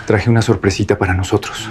Traje una sorpresita para nosotros.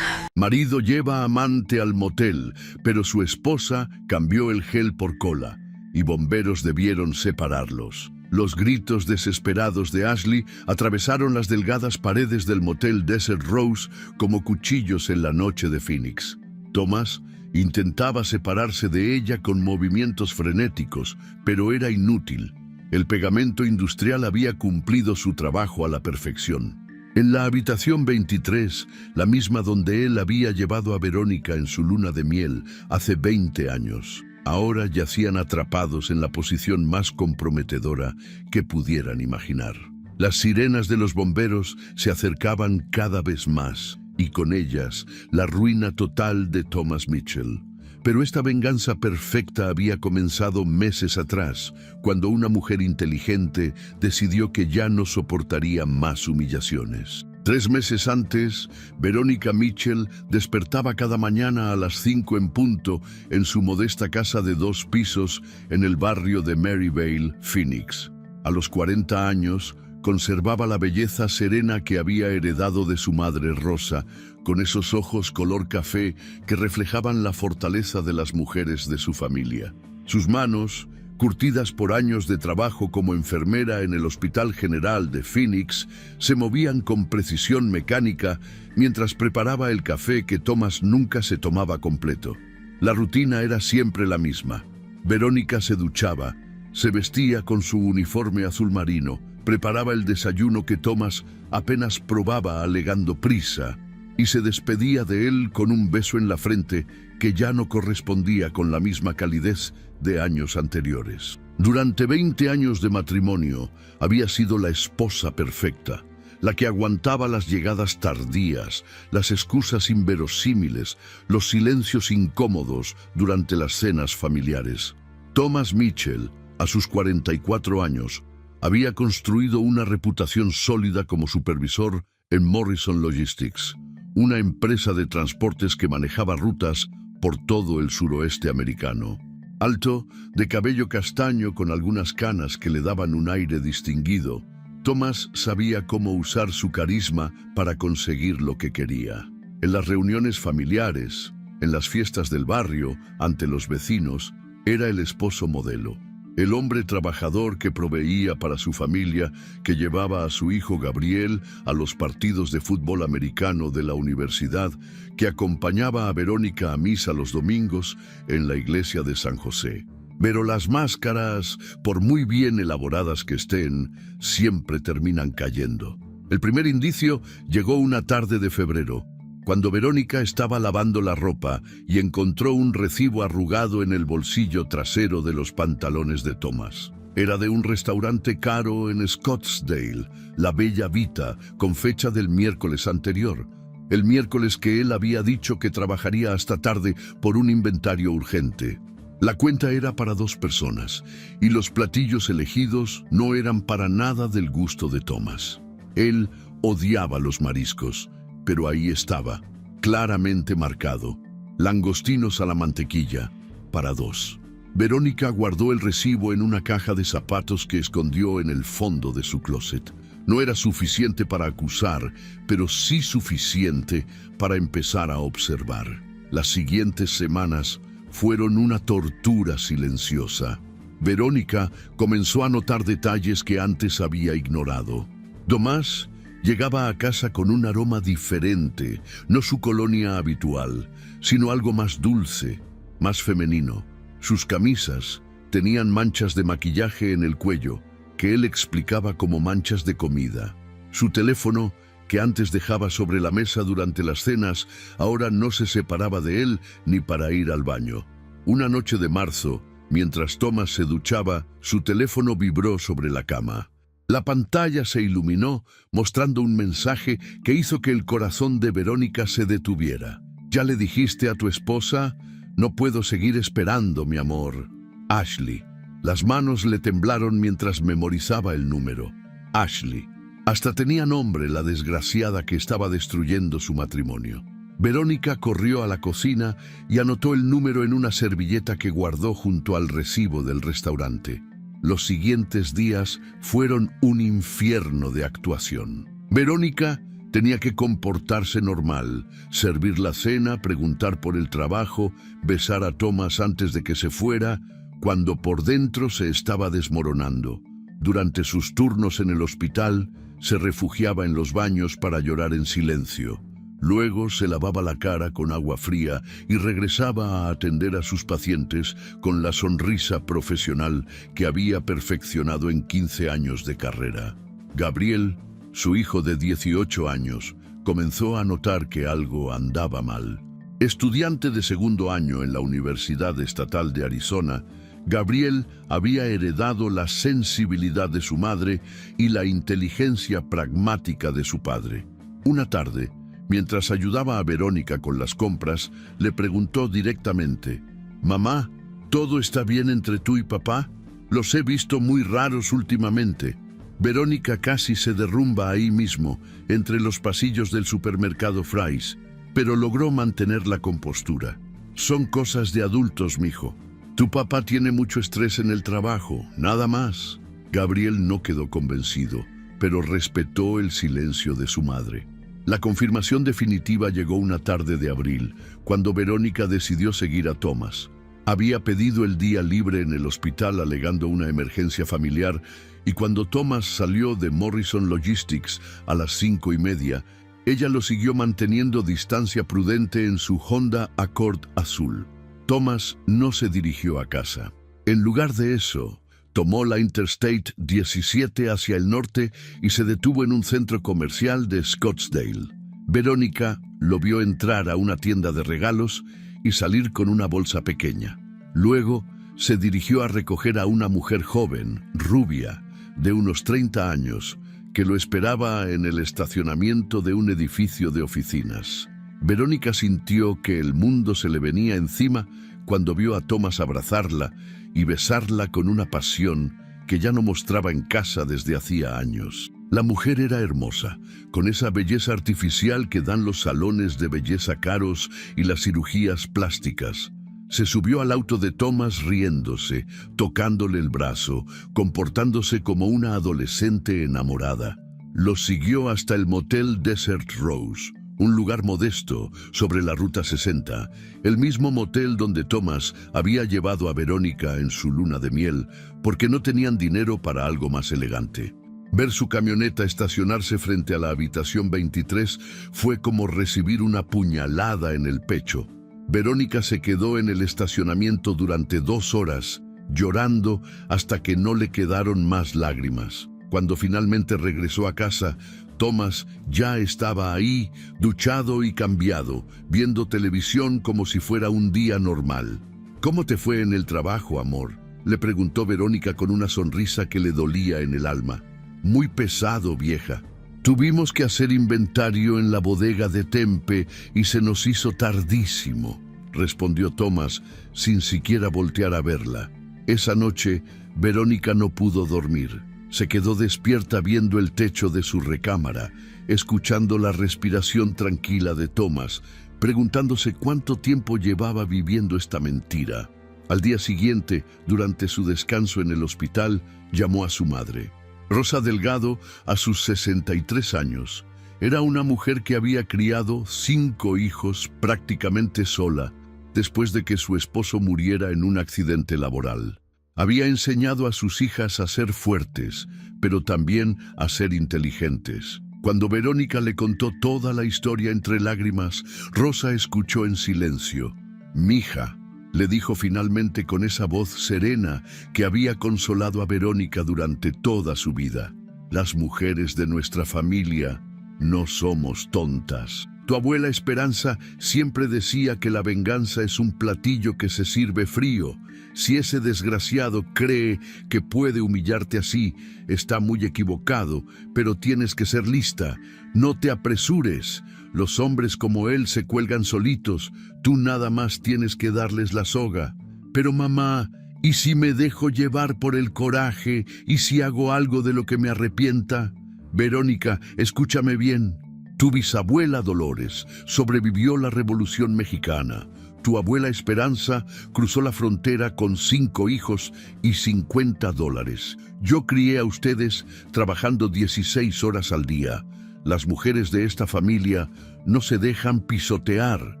Marido lleva amante al motel, pero su esposa cambió el gel por cola y bomberos debieron separarlos. Los gritos desesperados de Ashley atravesaron las delgadas paredes del motel Desert Rose como cuchillos en la noche de Phoenix. Thomas intentaba separarse de ella con movimientos frenéticos, pero era inútil. El pegamento industrial había cumplido su trabajo a la perfección. En la habitación 23, la misma donde él había llevado a Verónica en su luna de miel hace 20 años, ahora yacían atrapados en la posición más comprometedora que pudieran imaginar. Las sirenas de los bomberos se acercaban cada vez más, y con ellas la ruina total de Thomas Mitchell. Pero esta venganza perfecta había comenzado meses atrás, cuando una mujer inteligente decidió que ya no soportaría más humillaciones. 3 meses antes, Verónica Mitchell despertaba cada mañana a las 5 en punto en su modesta casa de 2 pisos en el barrio de Maryvale, Phoenix. A los 40 años, conservaba la belleza serena que había heredado de su madre Rosa, con esos ojos color café que reflejaban la fortaleza de las mujeres de su familia. Sus manos, curtidas por años de trabajo como enfermera en el Hospital General de Phoenix, se movían con precisión mecánica mientras preparaba el café que Thomas nunca se tomaba completo. La rutina era siempre la misma. Verónica se duchaba, se vestía con su uniforme azul marino, preparaba el desayuno que Thomas apenas probaba alegando prisa y se despedía de él con un beso en la frente que ya no correspondía con la misma calidez de años anteriores. Durante 20 años de matrimonio había sido la esposa perfecta, la que aguantaba las llegadas tardías, las excusas inverosímiles, los silencios incómodos durante las cenas familiares. Thomas Mitchell, a sus 44 años, había construido una reputación sólida como supervisor en Morrison Logistics, una empresa de transportes que manejaba rutas por todo el suroeste americano. Alto, de cabello castaño con algunas canas que le daban un aire distinguido, Thomas sabía cómo usar su carisma para conseguir lo que quería. En las reuniones familiares, en las fiestas del barrio, ante los vecinos, era el esposo modelo. El hombre trabajador que proveía para su familia, que llevaba a su hijo Gabriel a los partidos de fútbol americano de la universidad, que acompañaba a Verónica a misa los domingos en la iglesia de San José. Pero las máscaras, por muy bien elaboradas que estén, siempre terminan cayendo. El primer indicio llegó una tarde de febrero, cuando Verónica estaba lavando la ropa y encontró un recibo arrugado en el bolsillo trasero de los pantalones de Thomas. Era de un restaurante caro en Scottsdale, la Bella Vita, con fecha del miércoles anterior. El miércoles que él había dicho que trabajaría hasta tarde por un inventario urgente. La cuenta era para 2 personas, y los platillos elegidos no eran para nada del gusto de Thomas. Él odiaba los mariscos, pero ahí estaba, claramente marcado: langostinos a la mantequilla, para 2. Verónica guardó el recibo en una caja de zapatos que escondió en el fondo de su closet. No era suficiente para acusar, pero sí suficiente para empezar a observar. Las siguientes semanas fueron una tortura silenciosa. Verónica comenzó a notar detalles que antes había ignorado. Tomás llegaba a casa con un aroma diferente, no su colonia habitual, sino algo más dulce, más femenino. Sus camisas tenían manchas de maquillaje en el cuello, que él explicaba como manchas de comida. Su teléfono, que antes dejaba sobre la mesa durante las cenas, ahora no se separaba de él ni para ir al baño. Una noche de marzo, mientras Thomas se duchaba, su teléfono vibró sobre la cama. La pantalla se iluminó, mostrando un mensaje que hizo que el corazón de Verónica se detuviera. ¿Ya le dijiste a tu esposa? No puedo seguir esperando, mi amor. Ashley. Las manos le temblaron mientras memorizaba el número. Ashley. Hasta tenía nombre la desgraciada que estaba destruyendo su matrimonio. Verónica corrió a la cocina y anotó el número en una servilleta que guardó junto al recibo del restaurante. Los siguientes días fueron un infierno de actuación. Verónica tenía que comportarse normal, servir la cena, preguntar por el trabajo, besar a Thomas antes de que se fuera, cuando por dentro se estaba desmoronando. Durante sus turnos en el hospital, se refugiaba en los baños para llorar en silencio. Luego se lavaba la cara con agua fría y regresaba a atender a sus pacientes con la sonrisa profesional que había perfeccionado en 15 años de carrera. Gabriel, su hijo de 18 años, comenzó a notar que algo andaba mal. Estudiante de segundo año en la Universidad Estatal de Arizona, Gabriel había heredado la sensibilidad de su madre y la inteligencia pragmática de su padre. Una tarde, mientras ayudaba a Verónica con las compras, le preguntó directamente: «Mamá, ¿todo está bien entre tú y papá? Los he visto muy raros últimamente». Verónica casi se derrumba ahí mismo, entre los pasillos del supermercado Fry's, pero logró mantener la compostura. «Son cosas de adultos, mijo. Tu papá tiene mucho estrés en el trabajo, nada más». Gabriel no quedó convencido, pero respetó el silencio de su madre. La confirmación definitiva llegó una tarde de abril, cuando Verónica decidió seguir a Thomas. Había pedido el día libre en el hospital alegando una emergencia familiar, y cuando Thomas salió de Morrison Logistics a las 5:30, ella lo siguió manteniendo distancia prudente en su Honda Accord azul. Thomas no se dirigió a casa. En lugar de eso, tomó la Interstate 17 hacia el norte y se detuvo en un centro comercial de Scottsdale. Verónica lo vio entrar a una tienda de regalos y salir con una bolsa pequeña. Luego se dirigió a recoger a una mujer joven, rubia, de unos 30 años, que lo esperaba en el estacionamiento de un edificio de oficinas. Verónica sintió que el mundo se le venía encima cuando vio a Thomas abrazarla y besarla con una pasión que ya no mostraba en casa desde hacía años. La mujer era hermosa, con esa belleza artificial que dan los salones de belleza caros y las cirugías plásticas. Se subió al auto de Thomas riéndose, tocándole el brazo, comportándose como una adolescente enamorada. Lo siguió hasta el motel Desert Rose, un lugar modesto sobre la Ruta 60, el mismo motel donde Thomas había llevado a Verónica en su luna de miel, porque no tenían dinero para algo más elegante. Ver su camioneta estacionarse frente a la habitación 23 fue como recibir una puñalada en el pecho. Verónica se quedó en el estacionamiento durante 2 horas, llorando hasta que no le quedaron más lágrimas. Cuando finalmente regresó a casa, Thomas ya estaba ahí, duchado y cambiado, viendo televisión como si fuera un día normal. «¿Cómo te fue en el trabajo, amor?», le preguntó Verónica con una sonrisa que le dolía en el alma. «Muy pesado, vieja. Tuvimos que hacer inventario en la bodega de Tempe y se nos hizo tardísimo», respondió Thomas sin siquiera voltear a verla. Esa noche, Verónica no pudo dormir. Se quedó despierta viendo el techo de su recámara, escuchando la respiración tranquila de Thomas, preguntándose cuánto tiempo llevaba viviendo esta mentira. Al día siguiente, durante su descanso en el hospital, llamó a su madre. Rosa Delgado, a sus 63 años, era una mujer que había criado 5 hijos prácticamente sola, después de que su esposo muriera en un accidente laboral. Había enseñado a sus hijas a ser fuertes, pero también a ser inteligentes. Cuando Verónica le contó toda la historia entre lágrimas, Rosa escuchó en silencio. «Mija», le dijo finalmente con esa voz serena que había consolado a Verónica durante toda su vida. «Las mujeres de nuestra familia no somos tontas. Tu abuela Esperanza siempre decía que la venganza es un platillo que se sirve frío. Si ese desgraciado cree que puede humillarte así, está muy equivocado, pero tienes que ser lista. No te apresures. Los hombres como él se cuelgan solitos. Tú nada más tienes que darles la soga». «Pero mamá, ¿y si me dejo llevar por el coraje? ¿Y si hago algo de lo que me arrepienta?» «Verónica, escúchame bien. Tu bisabuela Dolores sobrevivió la Revolución Mexicana. Tu abuela Esperanza cruzó la frontera con 5 hijos y $50. Yo crié a ustedes trabajando 16 horas al día. Las mujeres de esta familia no se dejan pisotear,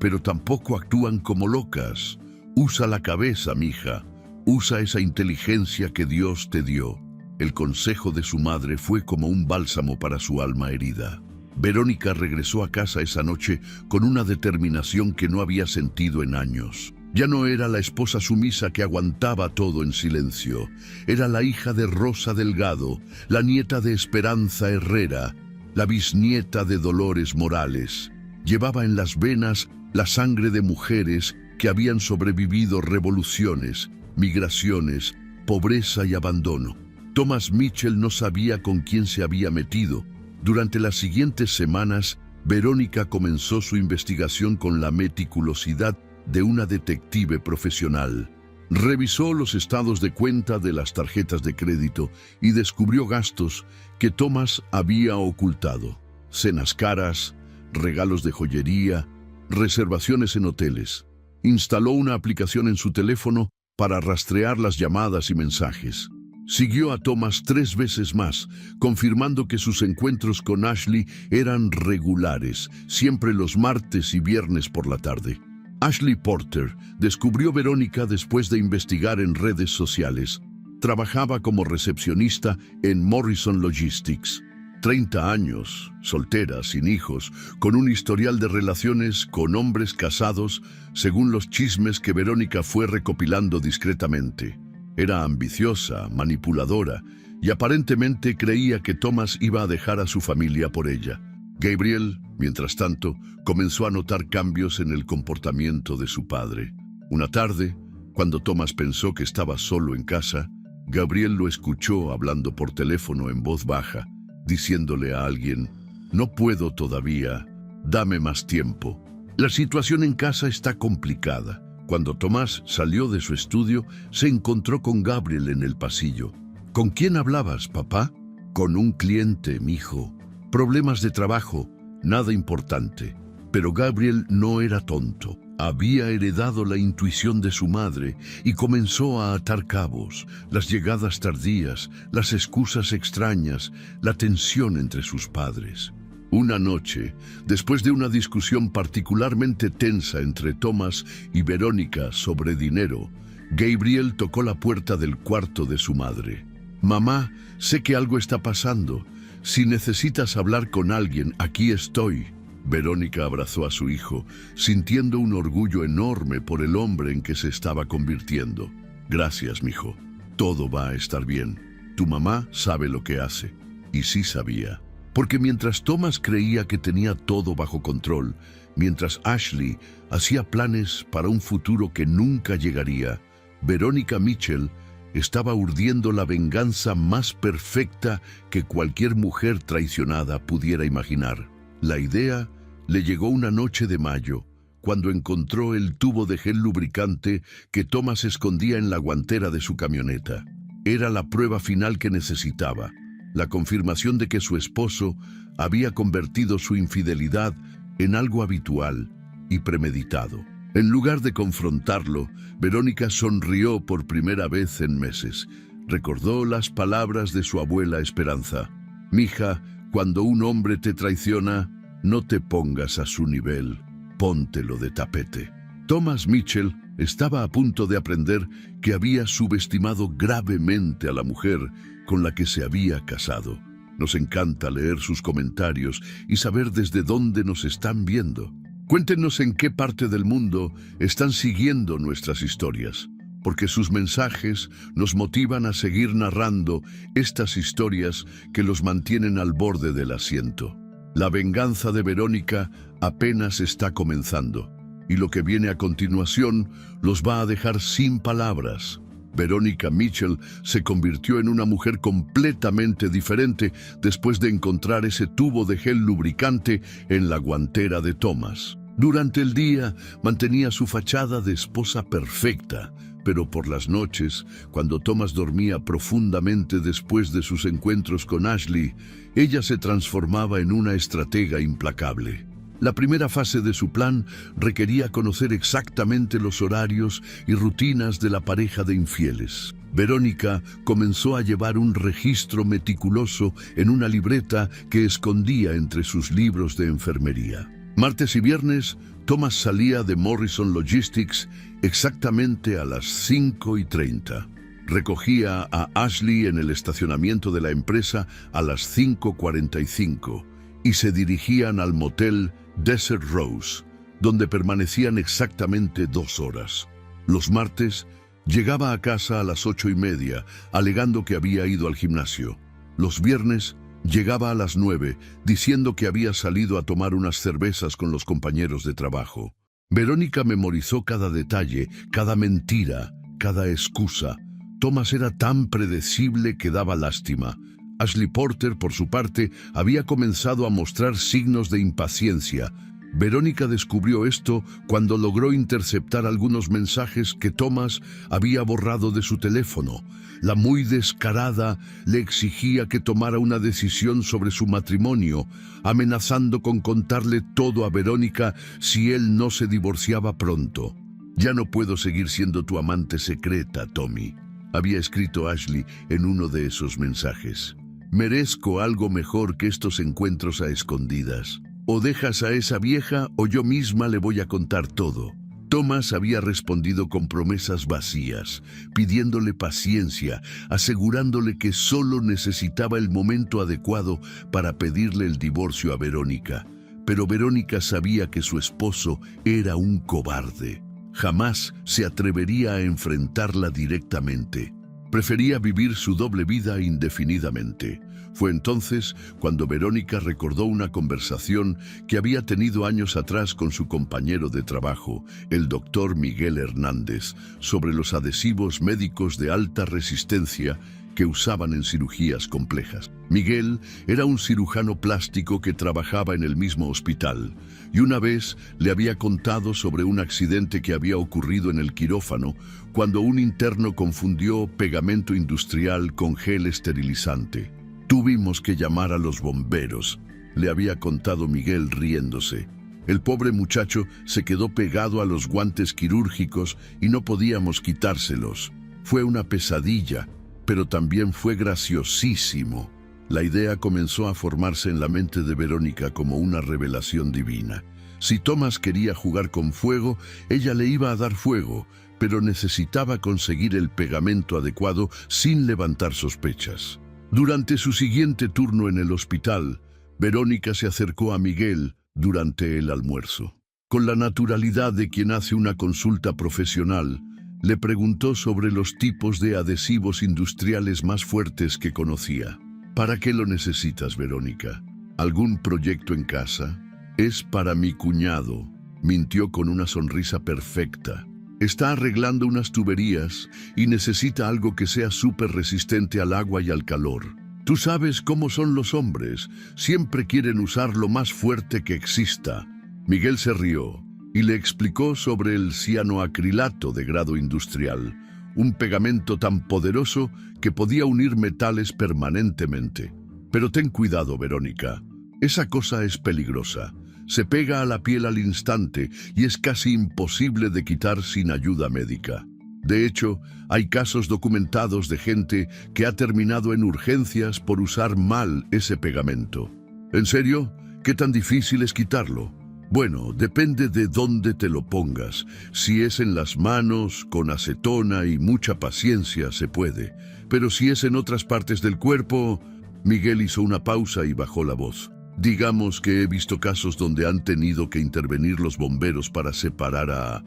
pero tampoco actúan como locas. Usa la cabeza, mija. Usa esa inteligencia que Dios te dio. El consejo de su madre fue como un bálsamo para su alma herida. Verónica regresó a casa esa noche con una determinación que no había sentido en años. Ya no era la esposa sumisa que aguantaba todo en silencio. Era la hija de Rosa Delgado, la nieta de Esperanza Herrera, la bisnieta de Dolores Morales. Llevaba en las venas la sangre de mujeres que habían sobrevivido revoluciones, migraciones, pobreza y abandono. Thomas Mitchell no sabía con quién se había metido. Durante las siguientes semanas, Verónica comenzó su investigación con la meticulosidad de una detective profesional. Revisó los estados de cuenta de las tarjetas de crédito y descubrió gastos que Thomas había ocultado. Cenas caras, regalos de joyería, reservaciones en hoteles. Instaló una aplicación en su teléfono para rastrear las llamadas y mensajes. Siguió a Thomas 3 veces más, confirmando que sus encuentros con Ashley eran regulares, siempre los martes y viernes por la tarde. Ashley Porter descubrió Verónica después de investigar en redes sociales. Trabajaba como recepcionista en Morrison Logistics. 30 años, soltera, sin hijos, con un historial de relaciones con hombres casados, según los chismes que Verónica fue recopilando discretamente. Era ambiciosa, manipuladora, y aparentemente creía que Thomas iba a dejar a su familia por ella. Gabriel, mientras tanto, comenzó a notar cambios en el comportamiento de su padre. Una tarde, cuando Thomas pensó que estaba solo en casa, Gabriel lo escuchó hablando por teléfono en voz baja, diciéndole a alguien: «No puedo todavía, dame más tiempo». La situación en casa está complicada. Cuando Thomas salió de su estudio, se encontró con Gabriel en el pasillo. «¿Con quién hablabas, papá?» «Con un cliente, mijo. Problemas de trabajo, nada importante». Pero Gabriel no era tonto. Había heredado la intuición de su madre y comenzó a atar cabos, las llegadas tardías, las excusas extrañas, la tensión entre sus padres. Una noche, después de una discusión particularmente tensa entre Thomas y Verónica sobre dinero, Gabriel tocó la puerta del cuarto de su madre. «Mamá, sé que algo está pasando. Si necesitas hablar con alguien, aquí estoy». Verónica abrazó a su hijo, sintiendo un orgullo enorme por el hombre en que se estaba convirtiendo. «Gracias, mijo. Todo va a estar bien. Tu mamá sabe lo que hace». Y sí sabía. Porque mientras Thomas creía que tenía todo bajo control, mientras Ashley hacía planes para un futuro que nunca llegaría, Verónica Mitchell estaba urdiendo la venganza más perfecta que cualquier mujer traicionada pudiera imaginar. La idea le llegó una noche de mayo, cuando encontró el tubo de gel lubricante que Thomas escondía en la guantera de su camioneta. Era la prueba final que necesitaba, la confirmación de que su esposo había convertido su infidelidad en algo habitual y premeditado. En lugar de confrontarlo, Verónica sonrió por primera vez en meses. Recordó las palabras de su abuela Esperanza: «Mija, cuando un hombre te traiciona, no te pongas a su nivel, póntelo de tapete». Thomas Mitchell estaba a punto de aprender que había subestimado gravemente a la mujer con la que se había casado. Nos encanta leer sus comentarios y saber desde dónde nos están viendo. Cuéntenos en qué parte del mundo están siguiendo nuestras historias, porque sus mensajes nos motivan a seguir narrando estas historias que los mantienen al borde del asiento. La venganza de Verónica apenas está comenzando, y lo que viene a continuación los va a dejar sin palabras. Verónica Mitchell se convirtió en una mujer completamente diferente después de encontrar ese tubo de gel lubricante en la guantera de Thomas. Durante el día mantenía su fachada de esposa perfecta, pero por las noches, cuando Thomas dormía profundamente después de sus encuentros con Ashley, ella se transformaba en una estratega implacable. La primera fase de su plan requería conocer exactamente los horarios y rutinas de la pareja de infieles. Verónica comenzó a llevar un registro meticuloso en una libreta que escondía entre sus libros de enfermería. Martes y viernes, Thomas salía de Morrison Logistics exactamente a las 5:30. Recogía a Ashley en el estacionamiento de la empresa a las 5:45 y se dirigían al motel Desert Rose, donde permanecían exactamente 2 horas. Los martes, llegaba a casa a las 8:30, alegando que había ido al gimnasio. Los viernes, llegaba a las 9, diciendo que había salido a tomar unas cervezas con los compañeros de trabajo. Verónica memorizó cada detalle, cada mentira, cada excusa. Thomas era tan predecible que daba lástima. Ashley Porter, por su parte, había comenzado a mostrar signos de impaciencia. Verónica descubrió esto cuando logró interceptar algunos mensajes que Thomas había borrado de su teléfono. La muy descarada le exigía que tomara una decisión sobre su matrimonio, amenazando con contarle todo a Verónica si él no se divorciaba pronto. «Ya no puedo seguir siendo tu amante secreta, Tommy», había escrito Ashley en uno de esos mensajes. «Merezco algo mejor que estos encuentros a escondidas. O dejas a esa vieja o yo misma le voy a contar todo». Thomas había respondido con promesas vacías, pidiéndole paciencia, asegurándole que solo necesitaba el momento adecuado para pedirle el divorcio a Verónica. Pero Verónica sabía que su esposo era un cobarde. Jamás se atrevería a enfrentarla directamente. Prefería vivir su doble vida indefinidamente. Fue entonces cuando Verónica recordó una conversación que había tenido años atrás con su compañero de trabajo, el doctor Miguel Hernández, sobre los adhesivos médicos de alta resistencia que usaban en cirugías complejas. Miguel era un cirujano plástico que trabajaba en el mismo hospital y una vez le había contado sobre un accidente que había ocurrido en el quirófano cuando un interno confundió pegamento industrial con gel esterilizante. «Tuvimos que llamar a los bomberos», le había contado Miguel riéndose. «El pobre muchacho se quedó pegado a los guantes quirúrgicos y no podíamos quitárselos. Fue una pesadilla, pero también fue graciosísimo». La idea comenzó a formarse en la mente de Verónica como una revelación divina. Si Thomas quería jugar con fuego, ella le iba a dar fuego, pero necesitaba conseguir el pegamento adecuado sin levantar sospechas. Durante su siguiente turno en el hospital, Verónica se acercó a Miguel durante el almuerzo. Con la naturalidad de quien hace una consulta profesional, le preguntó sobre los tipos de adhesivos industriales más fuertes que conocía. «¿Para qué lo necesitas, Verónica? ¿Algún proyecto en casa?» «Es para mi cuñado», mintió con una sonrisa perfecta. «Está arreglando unas tuberías y necesita algo que sea súper resistente al agua y al calor. Tú sabes cómo son los hombres, siempre quieren usar lo más fuerte que exista». Miguel se rió y le explicó sobre el cianoacrilato de grado industrial, un pegamento tan poderoso que podía unir metales permanentemente. «Pero ten cuidado, Verónica, esa cosa es peligrosa. Se pega a la piel al instante y es casi imposible de quitar sin ayuda médica. De hecho, hay casos documentados de gente que ha terminado en urgencias por usar mal ese pegamento». «¿En serio? ¿Qué tan difícil es quitarlo?» «Bueno, depende de dónde te lo pongas. Si es en las manos, con acetona y mucha paciencia se puede. Pero si es en otras partes del cuerpo...» Miguel hizo una pausa y bajó la voz. «Digamos que he visto casos donde han tenido que intervenir los bomberos para separar a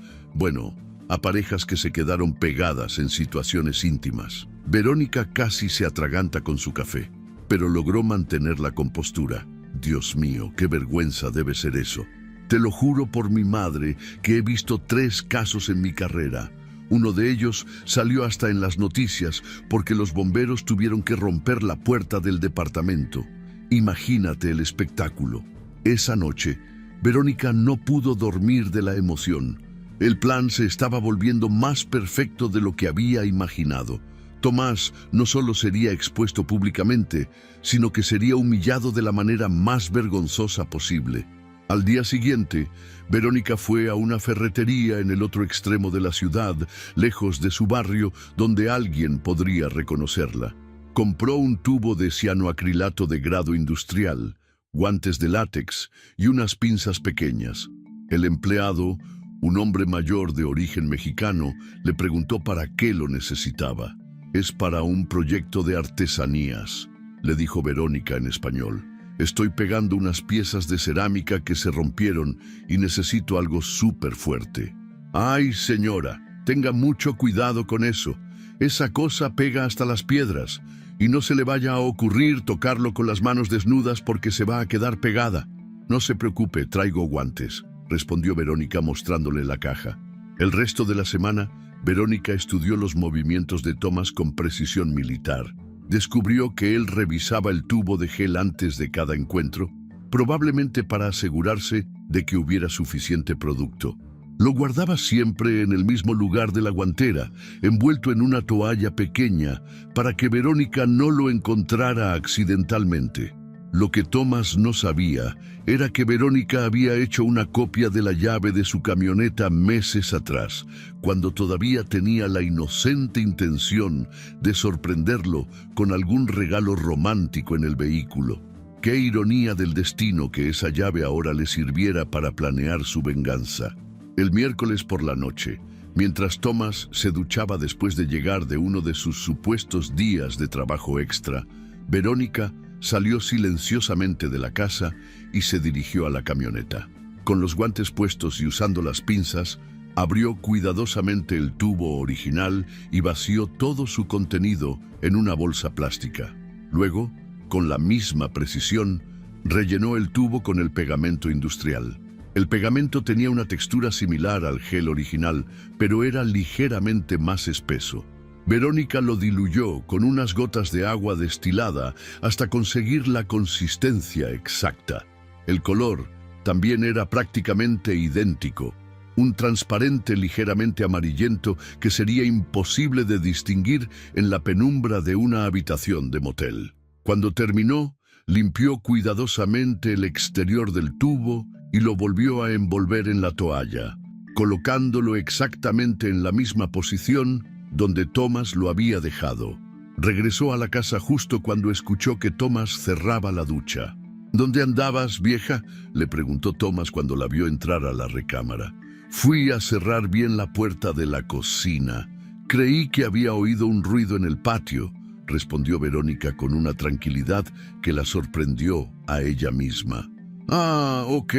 parejas que se quedaron pegadas en situaciones íntimas». Verónica casi se atraganta con su café, pero logró mantener la compostura. «Dios mío, qué vergüenza debe ser eso. Te lo juro por mi madre que he visto 3 casos en mi carrera. Uno de ellos salió hasta en las noticias porque los bomberos tuvieron que romper la puerta del departamento. Imagínate el espectáculo. Esa noche, Verónica no pudo dormir de la emoción. El plan se estaba volviendo más perfecto de lo que había imaginado. Tomás no solo sería expuesto públicamente, sino que sería humillado de la manera más vergonzosa posible. Al día siguiente, Verónica fue a una ferretería en el otro extremo de la ciudad, lejos de su barrio, donde alguien podría reconocerla. Compró un tubo de cianoacrilato de grado industrial, guantes de látex y unas pinzas pequeñas. El empleado, un hombre mayor de origen mexicano, le preguntó para qué lo necesitaba. «Es para un proyecto de artesanías», le dijo Verónica en español. «Estoy pegando unas piezas de cerámica que se rompieron y necesito algo súper fuerte». «Ay, señora, tenga mucho cuidado con eso. Esa cosa pega hasta las piedras. Y no se le vaya a ocurrir tocarlo con las manos desnudas porque se va a quedar pegada». «No se preocupe, traigo guantes», respondió Verónica mostrándole la caja. El resto de la semana, Verónica estudió los movimientos de Thomas con precisión militar. Descubrió que él revisaba el tubo de gel antes de cada encuentro, probablemente para asegurarse de que hubiera suficiente producto. Lo guardaba siempre en el mismo lugar de la guantera, envuelto en una toalla pequeña, para que Verónica no lo encontrara accidentalmente. Lo que Thomas no sabía era que Verónica había hecho una copia de la llave de su camioneta meses atrás, cuando todavía tenía la inocente intención de sorprenderlo con algún regalo romántico en el vehículo. Qué ironía del destino que esa llave ahora le sirviera para planear su venganza. El miércoles por la noche, mientras Thomas se duchaba después de llegar de uno de sus supuestos días de trabajo extra, Verónica salió silenciosamente de la casa y se dirigió a la camioneta. Con los guantes puestos y usando las pinzas, abrió cuidadosamente el tubo original y vació todo su contenido en una bolsa plástica. Luego, con la misma precisión, rellenó el tubo con el pegamento industrial. El pegamento tenía una textura similar al gel original, pero era ligeramente más espeso. Verónica lo diluyó con unas gotas de agua destilada hasta conseguir la consistencia exacta. El color también era prácticamente idéntico, un transparente ligeramente amarillento que sería imposible de distinguir en la penumbra de una habitación de motel. Cuando terminó, limpió cuidadosamente el exterior del tubo y lo volvió a envolver en la toalla, colocándolo exactamente en la misma posición donde Thomas lo había dejado. Regresó a la casa justo cuando escuchó que Thomas cerraba la ducha. «¿Dónde andabas, vieja?», le preguntó Thomas cuando la vio entrar a la recámara. «Fui a cerrar bien la puerta de la cocina. Creí que había oído un ruido en el patio», respondió Verónica con una tranquilidad que la sorprendió a ella misma. «Ah, ok.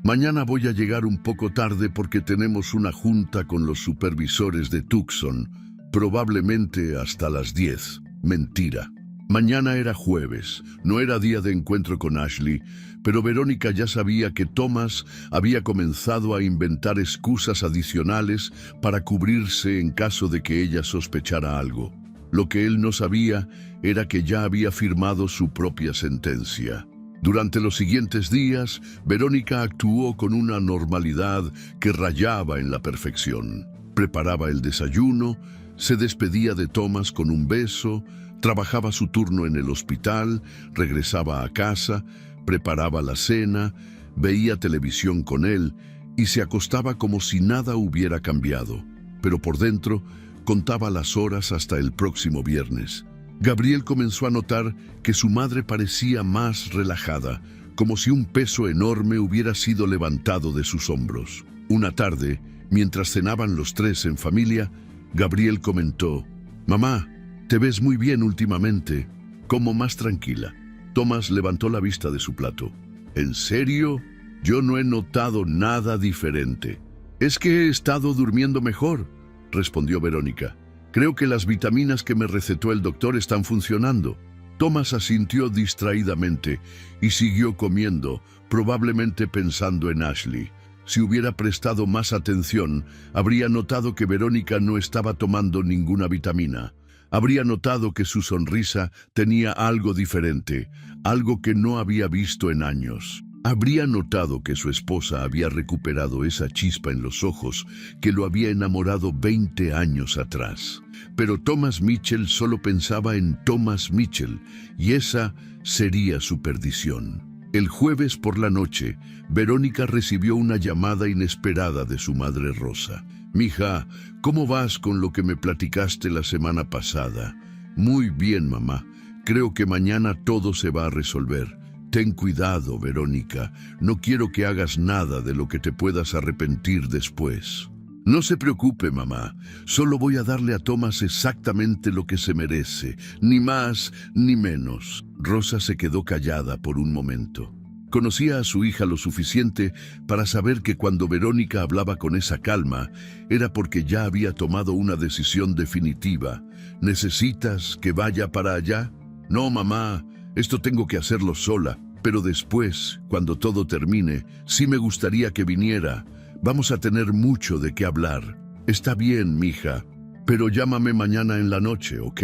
Mañana voy a llegar un poco tarde porque tenemos una junta con los supervisores de Tucson, probablemente hasta las 10. Mentira. Mañana era jueves, no era día de encuentro con Ashley, pero Verónica ya sabía que Thomas había comenzado a inventar excusas adicionales para cubrirse en caso de que ella sospechara algo. Lo que él no sabía era que ya había firmado su propia sentencia. Durante los siguientes días, Verónica actuó con una normalidad que rayaba en la perfección. Preparaba el desayuno, se despedía de Thomas con un beso, trabajaba su turno en el hospital, regresaba a casa, preparaba la cena, veía televisión con él y se acostaba como si nada hubiera cambiado. Pero por dentro, contaba las horas hasta el próximo viernes. Gabriel comenzó a notar que su madre parecía más relajada, como si un peso enorme hubiera sido levantado de sus hombros. Una tarde, mientras cenaban los tres en familia, Gabriel comentó: «Mamá, te ves muy bien últimamente, como más tranquila». Thomas levantó la vista de su plato. «¿En serio? Yo no he notado nada diferente». «Es que he estado durmiendo mejor», respondió Verónica. «Creo que las vitaminas que me recetó el doctor están funcionando». Thomas asintió distraídamente y siguió comiendo, probablemente pensando en Ashley. Si hubiera prestado más atención, habría notado que Verónica no estaba tomando ninguna vitamina. Habría notado que su sonrisa tenía algo diferente, algo que no había visto en años. Habría notado que su esposa había recuperado esa chispa en los ojos que lo había enamorado 20 años atrás. Pero Thomas Mitchell solo pensaba en Thomas Mitchell, y esa sería su perdición. El jueves por la noche, Verónica recibió una llamada inesperada de su madre Rosa. «Mija, ¿cómo vas con lo que me platicaste la semana pasada?» «Muy bien, mamá. Creo que mañana todo se va a resolver. Ten cuidado, Verónica. No quiero que hagas nada de lo que te puedas arrepentir después». «No se preocupe, mamá. Solo voy a darle a Thomas exactamente lo que se merece, ni más ni menos». Rosa se quedó callada por un momento. Conocía a su hija lo suficiente para saber que cuando Verónica hablaba con esa calma, era porque ya había tomado una decisión definitiva. «¿Necesitas que vaya para allá?» «No, mamá, esto tengo que hacerlo sola, pero después, cuando todo termine, sí me gustaría que viniera. Vamos a tener mucho de qué hablar». «Está bien, mija, pero llámame mañana en la noche, ¿ok?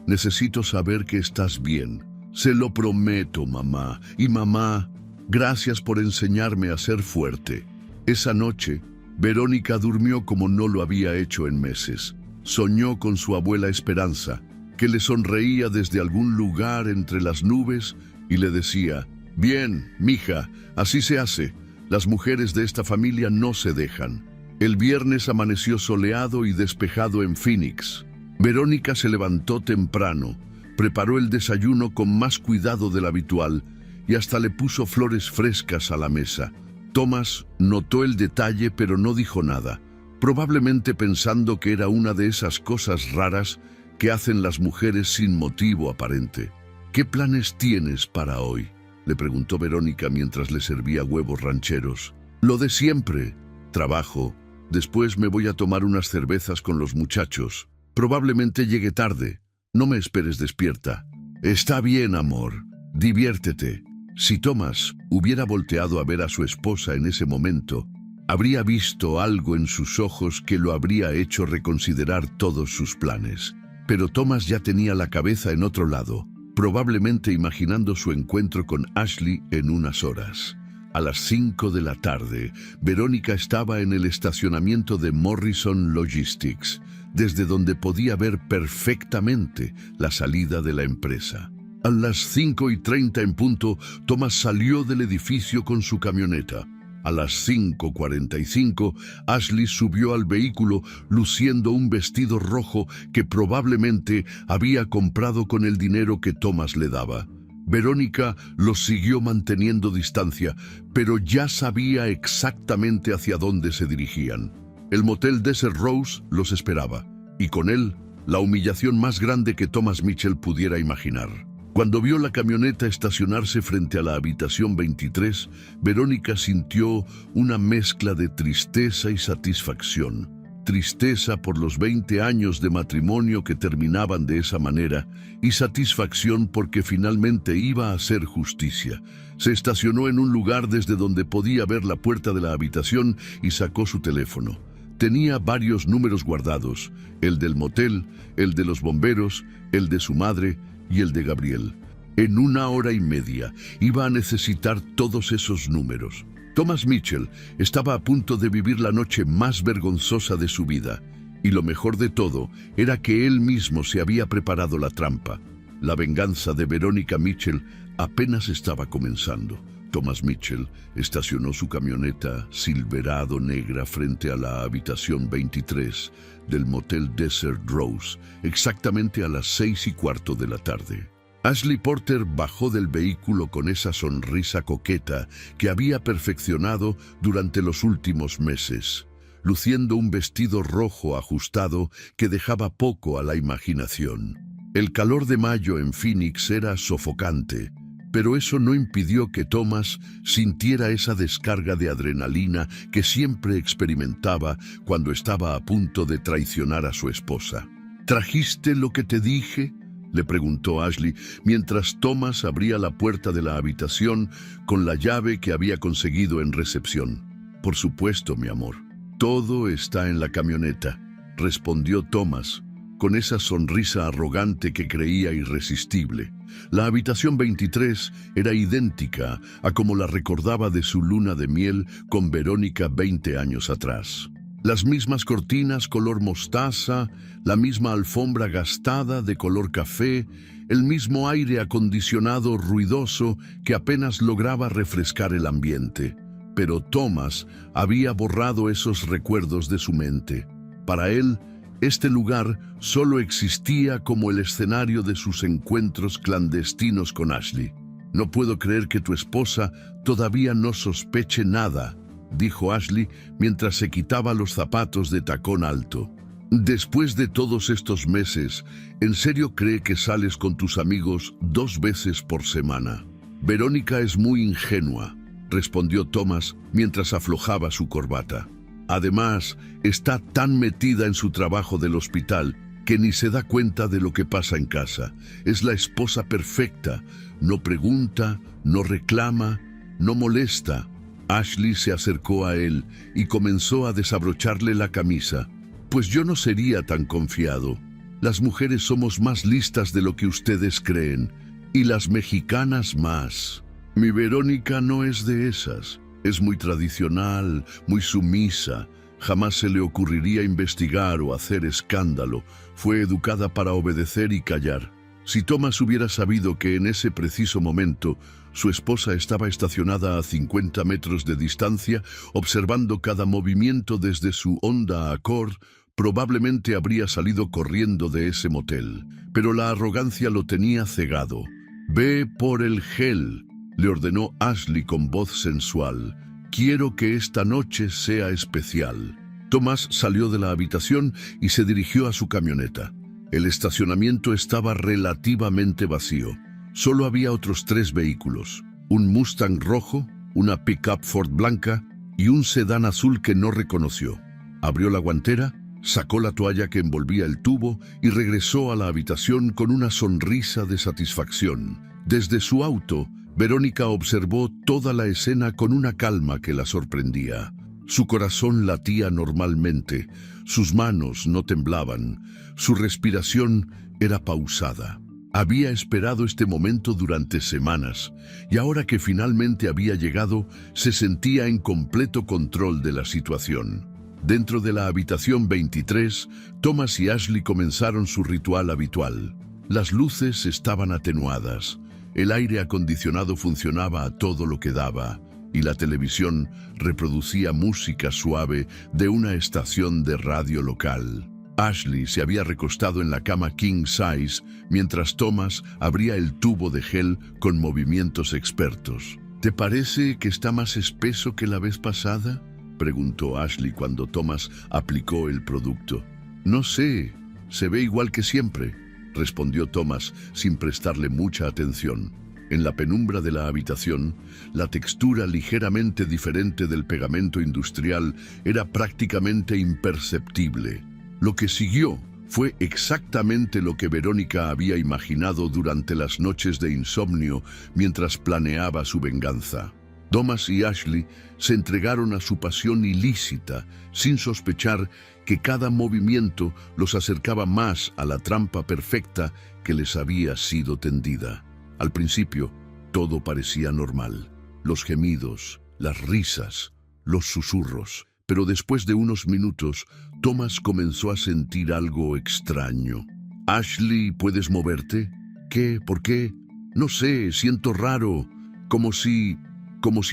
Necesito saber que estás bien». «Se lo prometo, mamá. Y mamá, gracias por enseñarme a ser fuerte». Esa noche, Verónica durmió como no lo había hecho en meses. Soñó con su abuela Esperanza, que le sonreía desde algún lugar entre las nubes y le decía: «Bien, mija, así se hace. Las mujeres de esta familia no se dejan». El viernes amaneció soleado y despejado en Phoenix. Verónica se levantó temprano, preparó el desayuno con más cuidado del habitual y hasta le puso flores frescas a la mesa. Thomas notó el detalle pero no dijo nada, probablemente pensando que era una de esas cosas raras que hacen las mujeres sin motivo aparente. «¿Qué planes tienes para hoy?», le preguntó Verónica mientras le servía huevos rancheros. «Lo de siempre. Trabajo. Después me voy a tomar unas cervezas con los muchachos. Probablemente llegue tarde. No me esperes despierta». «Está bien, amor. Diviértete». Si Thomas hubiera volteado a ver a su esposa en ese momento, habría visto algo en sus ojos que lo habría hecho reconsiderar todos sus planes. Pero Thomas ya tenía la cabeza en otro lado, probablemente imaginando su encuentro con Ashley en unas horas. A las 5 de la tarde, Verónica estaba en el estacionamiento de Morrison Logistics, desde donde podía ver perfectamente la salida de la empresa. A las 5:30 en punto, Thomas salió del edificio con su camioneta. A las 5:45, Ashley subió al vehículo luciendo un vestido rojo que probablemente había comprado con el dinero que Thomas le daba. Verónica los siguió manteniendo distancia, pero ya sabía exactamente hacia dónde se dirigían. El motel Desert Rose los esperaba, y con él, la humillación más grande que Thomas Mitchell pudiera imaginar. Cuando vio la camioneta estacionarse frente a la habitación 23, Verónica sintió una mezcla de tristeza y satisfacción. Tristeza por los 20 años de matrimonio que terminaban de esa manera y satisfacción porque finalmente iba a hacer justicia. Se estacionó en un lugar desde donde podía ver la puerta de la habitación y sacó su teléfono. Tenía varios números guardados: el del motel, el de los bomberos, el de su madre y el de Gabriel. En 1 hora y media iba a necesitar todos esos números. Thomas Mitchell estaba a punto de vivir la noche más vergonzosa de su vida, y lo mejor de todo era que él mismo se había preparado la trampa. La venganza de Verónica Mitchell apenas estaba comenzando. Thomas Mitchell estacionó su camioneta Silverado negra frente a la habitación 23 del motel Desert Rose, exactamente a las 6:15 de la tarde. Ashley Porter bajó del vehículo con esa sonrisa coqueta que había perfeccionado durante los últimos meses, luciendo un vestido rojo ajustado que dejaba poco a la imaginación. El calor de mayo en Phoenix era sofocante, pero eso no impidió que Thomas sintiera esa descarga de adrenalina que siempre experimentaba cuando estaba a punto de traicionar a su esposa. «¿Trajiste lo que te dije?», le preguntó Ashley, mientras Thomas abría la puerta de la habitación con la llave que había conseguido en recepción. «Por supuesto, mi amor. Todo está en la camioneta», respondió Thomas, con esa sonrisa arrogante que creía irresistible. La habitación 23 era idéntica a como la recordaba de su luna de miel con Verónica 20 años atrás. Las mismas cortinas color mostaza, la misma alfombra gastada de color café, el mismo aire acondicionado ruidoso que apenas lograba refrescar el ambiente. Pero Thomas había borrado esos recuerdos de su mente. Para él, este lugar solo existía como el escenario de sus encuentros clandestinos con Ashley. «No puedo creer que tu esposa todavía no sospeche nada», dijo Ashley mientras se quitaba los zapatos de tacón alto. «Después de todos estos meses, ¿en serio cree que sales con tus amigos 2 veces por semana?» «Verónica es muy ingenua», respondió Thomas mientras aflojaba su corbata. «Además, está tan metida en su trabajo del hospital que ni se da cuenta de lo que pasa en casa. Es la esposa perfecta. No pregunta, no reclama, no molesta». Ashley se acercó a él y comenzó a desabrocharle la camisa. «Pues yo no sería tan confiado. Las mujeres somos más listas de lo que ustedes creen, y las mexicanas más. Mi Verónica no es de esas. Es muy tradicional, muy sumisa. Jamás se le ocurriría investigar o hacer escándalo. Fue educada para obedecer y callar». Si Thomas hubiera sabido que en ese preciso momento su esposa estaba estacionada a 50 metros de distancia, observando cada movimiento desde su Honda Accord, probablemente habría salido corriendo de ese motel. Pero la arrogancia lo tenía cegado. «Ve por el gel», le ordenó Ashley con voz sensual. «Quiero que esta noche sea especial». Thomas salió de la habitación y se dirigió a su camioneta. El estacionamiento estaba relativamente vacío. Solo había otros 3 vehículos: un Mustang rojo, una pickup Ford blanca y un sedán azul que no reconoció. Abrió la guantera, sacó la toalla que envolvía el tubo y regresó a la habitación con una sonrisa de satisfacción. Desde su auto, Verónica observó toda la escena con una calma que la sorprendía. Su corazón latía normalmente, sus manos no temblaban, su respiración era pausada. Había esperado este momento durante semanas, y ahora que finalmente había llegado, se sentía en completo control de la situación. Dentro de la habitación 23, Thomas y Ashley comenzaron su ritual habitual. Las luces estaban atenuadas, el aire acondicionado funcionaba a todo lo que daba, y la televisión reproducía música suave de una estación de radio local. Ashley se había recostado en la cama king size mientras Thomas abría el tubo de gel con movimientos expertos. «¿Te parece que está más espeso que la vez pasada?», preguntó Ashley cuando Thomas aplicó el producto. «No sé, se ve igual que siempre», respondió Thomas sin prestarle mucha atención. En la penumbra de la habitación, la textura ligeramente diferente del pegamento industrial era prácticamente imperceptible. Lo que siguió fue exactamente lo que Verónica había imaginado durante las noches de insomnio mientras planeaba su venganza. Thomas y Ashley se entregaron a su pasión ilícita, sin sospechar que cada movimiento los acercaba más a la trampa perfecta que les había sido tendida. Al principio, todo parecía normal. Los gemidos, las risas, los susurros. Pero después de unos minutos, Thomas comenzó a sentir algo extraño. «Ashley, ¿puedes moverte?» «¿Qué? ¿Por qué?» «No sé, siento raro, como si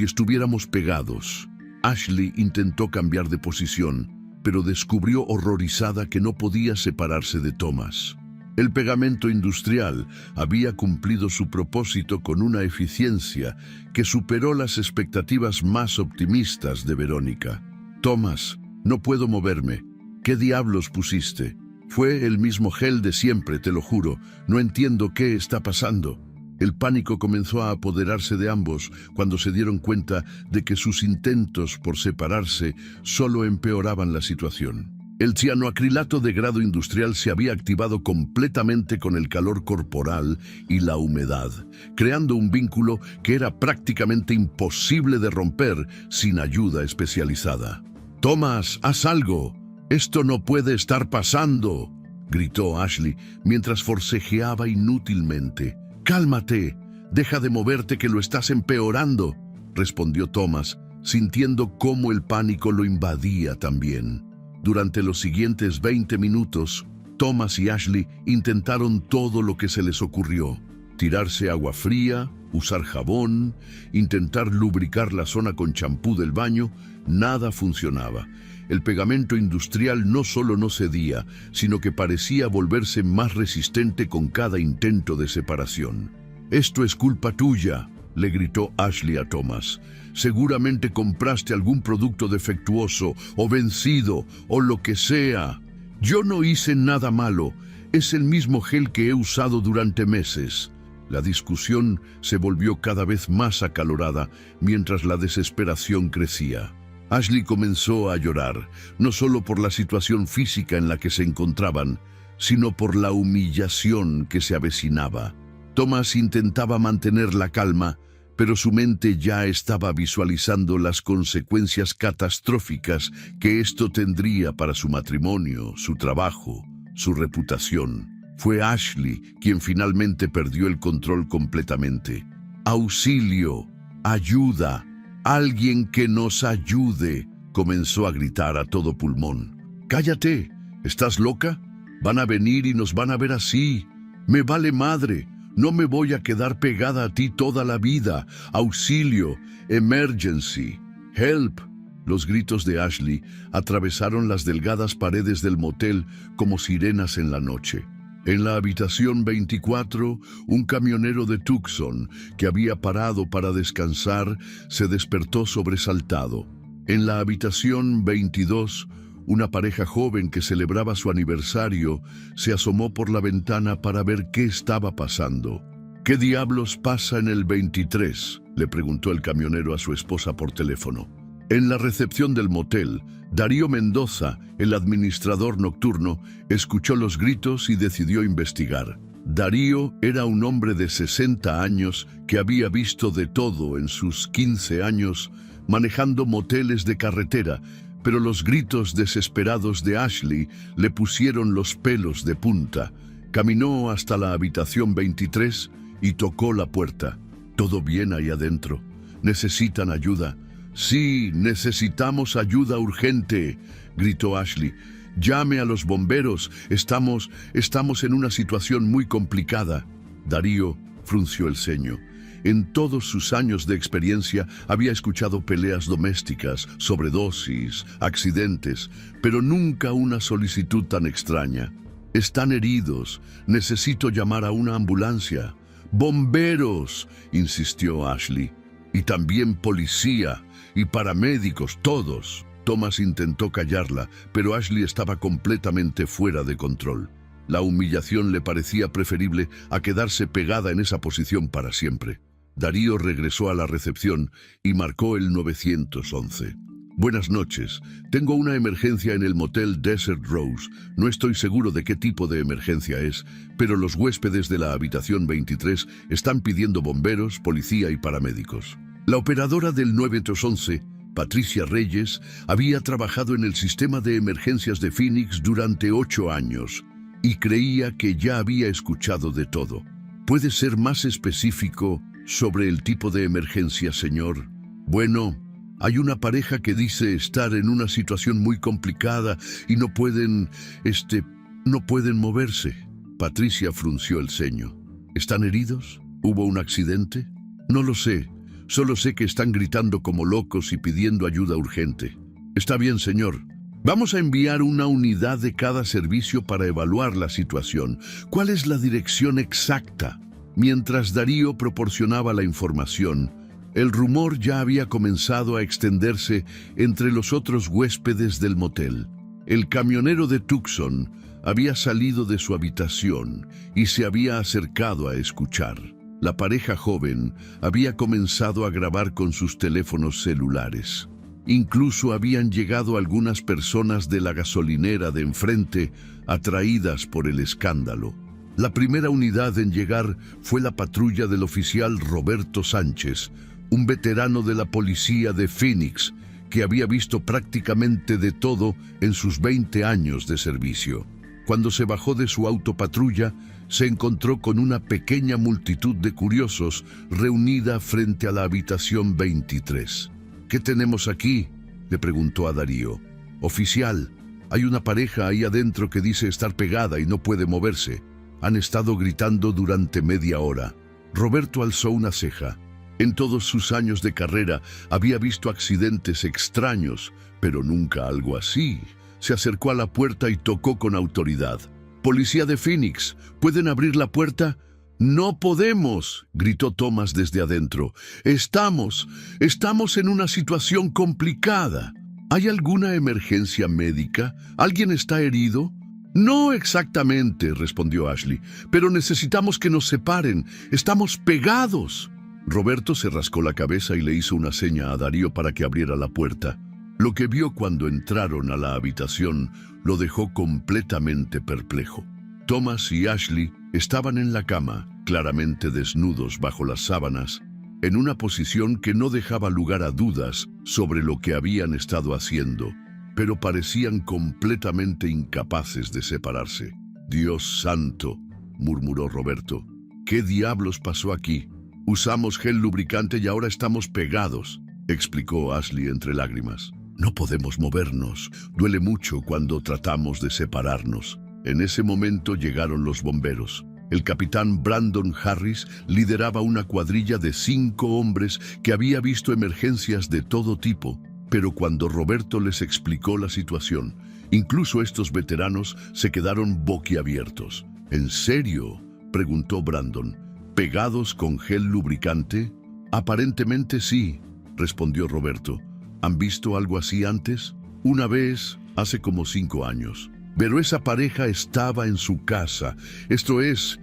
estuviéramos pegados». Ashley intentó cambiar de posición, pero descubrió horrorizada que no podía separarse de Thomas. El pegamento industrial había cumplido su propósito con una eficiencia que superó las expectativas más optimistas de Verónica. «Thomas, no puedo moverme. ¿Qué diablos pusiste?» «Fue el mismo gel de siempre, te lo juro. No entiendo qué está pasando». El pánico comenzó a apoderarse de ambos cuando se dieron cuenta de que sus intentos por separarse solo empeoraban la situación. El cianoacrilato de grado industrial se había activado completamente con el calor corporal y la humedad, creando un vínculo que era prácticamente imposible de romper sin ayuda especializada. «Thomas, haz algo. Esto no puede estar pasando», gritó Ashley mientras forcejeaba inútilmente. «Cálmate. Deja de moverte que lo estás empeorando», respondió Thomas, sintiendo cómo el pánico lo invadía también. Durante los siguientes 20 minutos, Thomas y Ashley intentaron todo lo que se les ocurrió. Tirarse agua fría, usar jabón, intentar lubricar la zona con champú del baño, nada funcionaba. El pegamento industrial no solo no cedía, sino que parecía volverse más resistente con cada intento de separación. «Esto es culpa tuya», le gritó Ashley a Thomas. «Seguramente compraste algún producto defectuoso o vencido o lo que sea. Yo no hice nada malo. Es el mismo gel que he usado durante meses». La discusión se volvió cada vez más acalorada mientras la desesperación crecía. Ashley comenzó a llorar, no solo por la situación física en la que se encontraban, sino por la humillación que se avecinaba. Thomas intentaba mantener la calma, pero su mente ya estaba visualizando las consecuencias catastróficas que esto tendría para su matrimonio, su trabajo, su reputación. Fue Ashley quien finalmente perdió el control completamente. «¡Auxilio! ¡Ayuda! ¡Alguien que nos ayude!», comenzó a gritar a todo pulmón. «¡Cállate! ¿Estás loca? Van a venir y nos van a ver así. Me vale madre. No me voy a quedar pegada a ti toda la vida. ¡Auxilio! ¡Emergency! ¡Help!». Los gritos de Ashley atravesaron las delgadas paredes del motel como sirenas en la noche. En la habitación 24, un camionero de Tucson, que había parado para descansar, se despertó sobresaltado. En la habitación 22, una pareja joven que celebraba su aniversario se asomó por la ventana para ver qué estaba pasando. «¿Qué diablos pasa en el 23?», le preguntó el camionero a su esposa por teléfono. En la recepción del motel, Darío Mendoza, el administrador nocturno, escuchó los gritos y decidió investigar. Darío era un hombre de 60 años que había visto de todo en sus 15 años manejando moteles de carretera, pero los gritos desesperados de Ashley le pusieron los pelos de punta. Caminó hasta la habitación 23 y tocó la puerta. «¿Todo bien ahí adentro? ¿Necesitan ayuda?». «Sí, necesitamos ayuda urgente», gritó Ashley. «Llame a los bomberos. Estamos en una situación muy complicada». Darío frunció el ceño. En todos sus años de experiencia había escuchado peleas domésticas, sobredosis, accidentes, pero nunca una solicitud tan extraña. «Están heridos. Necesito llamar a una ambulancia». «¡Bomberos!», insistió Ashley. «Y también policía y paramédicos, todos». Thomas intentó callarla, pero Ashley estaba completamente fuera de control. La humillación le parecía preferible a quedarse pegada en esa posición para siempre. Darío regresó a la recepción y marcó el 911. «Buenas noches. Tengo una emergencia en el motel Desert Rose. No estoy seguro de qué tipo de emergencia es, pero los huéspedes de la habitación 23 están pidiendo bomberos, policía y paramédicos». La operadora del 911, Patricia Reyes, había trabajado en el sistema de emergencias de Phoenix durante 8 años y creía que ya había escuchado de todo. ¿Puede ser más específico sobre el tipo de emergencia, señor? «Bueno, hay una pareja que dice estar en una situación muy complicada y no pueden moverse». Patricia frunció el ceño. «¿Están heridos? ¿Hubo un accidente?» «No lo sé. Solo sé que están gritando como locos y pidiendo ayuda urgente». «Está bien, señor. Vamos a enviar una unidad de cada servicio para evaluar la situación. ¿Cuál es la dirección exacta?». Mientras Darío proporcionaba la información, el rumor ya había comenzado a extenderse entre los otros huéspedes del motel. El camionero de Tucson había salido de su habitación y se había acercado a escuchar. La pareja joven había comenzado a grabar con sus teléfonos celulares. Incluso habían llegado algunas personas de la gasolinera de enfrente, atraídas por el escándalo. La primera unidad en llegar fue la patrulla del oficial Roberto Sánchez, un veterano de la policía de Phoenix, que había visto prácticamente de todo en sus 20 años de servicio. Cuando se bajó de su autopatrulla, se encontró con una pequeña multitud de curiosos reunida frente a la habitación 23. «¿Qué tenemos aquí?», le preguntó a Darío. «Oficial, Hay una pareja ahí adentro que dice estar pegada y no puede moverse. Han estado gritando durante media hora. Roberto alzó una ceja. En todos sus años de carrera había visto accidentes extraños, pero nunca algo así. Se acercó a la puerta y tocó con autoridad. «Policía de Phoenix, ¿pueden abrir la puerta?» «No podemos», gritó Thomas desde adentro. Estamos en una situación complicada. ¿Hay alguna emergencia médica? ¿Alguien está herido?» «No exactamente», respondió Ashley, «pero necesitamos que nos separen. Estamos pegados». Roberto se rascó la cabeza y le hizo una seña a Darío para que abriera la puerta. Lo que vio cuando entraron a la habitación lo dejó completamente perplejo. Thomas y Ashley estaban en la cama, claramente desnudos bajo las sábanas, en una posición que no dejaba lugar a dudas sobre lo que habían estado haciendo, pero parecían completamente incapaces de separarse. «Dios santo», murmuró Roberto, «¿qué diablos pasó aquí? Usamos gel lubricante y ahora estamos pegados», explicó Ashley entre lágrimas. «No podemos movernos. Duele mucho cuando tratamos de separarnos». En ese momento llegaron los bomberos. El capitán Brandon Harris lideraba una cuadrilla de 5 hombres que había visto emergencias de todo tipo, pero cuando Roberto les explicó la situación, incluso estos veteranos se quedaron boquiabiertos. «¿En serio?», preguntó Brandon. «¿Pegados con gel lubricante?» «Aparentemente sí», respondió Roberto. ¿Han visto algo así antes?» «Una vez, hace como 5 años. Pero esa pareja estaba en su casa. Esto es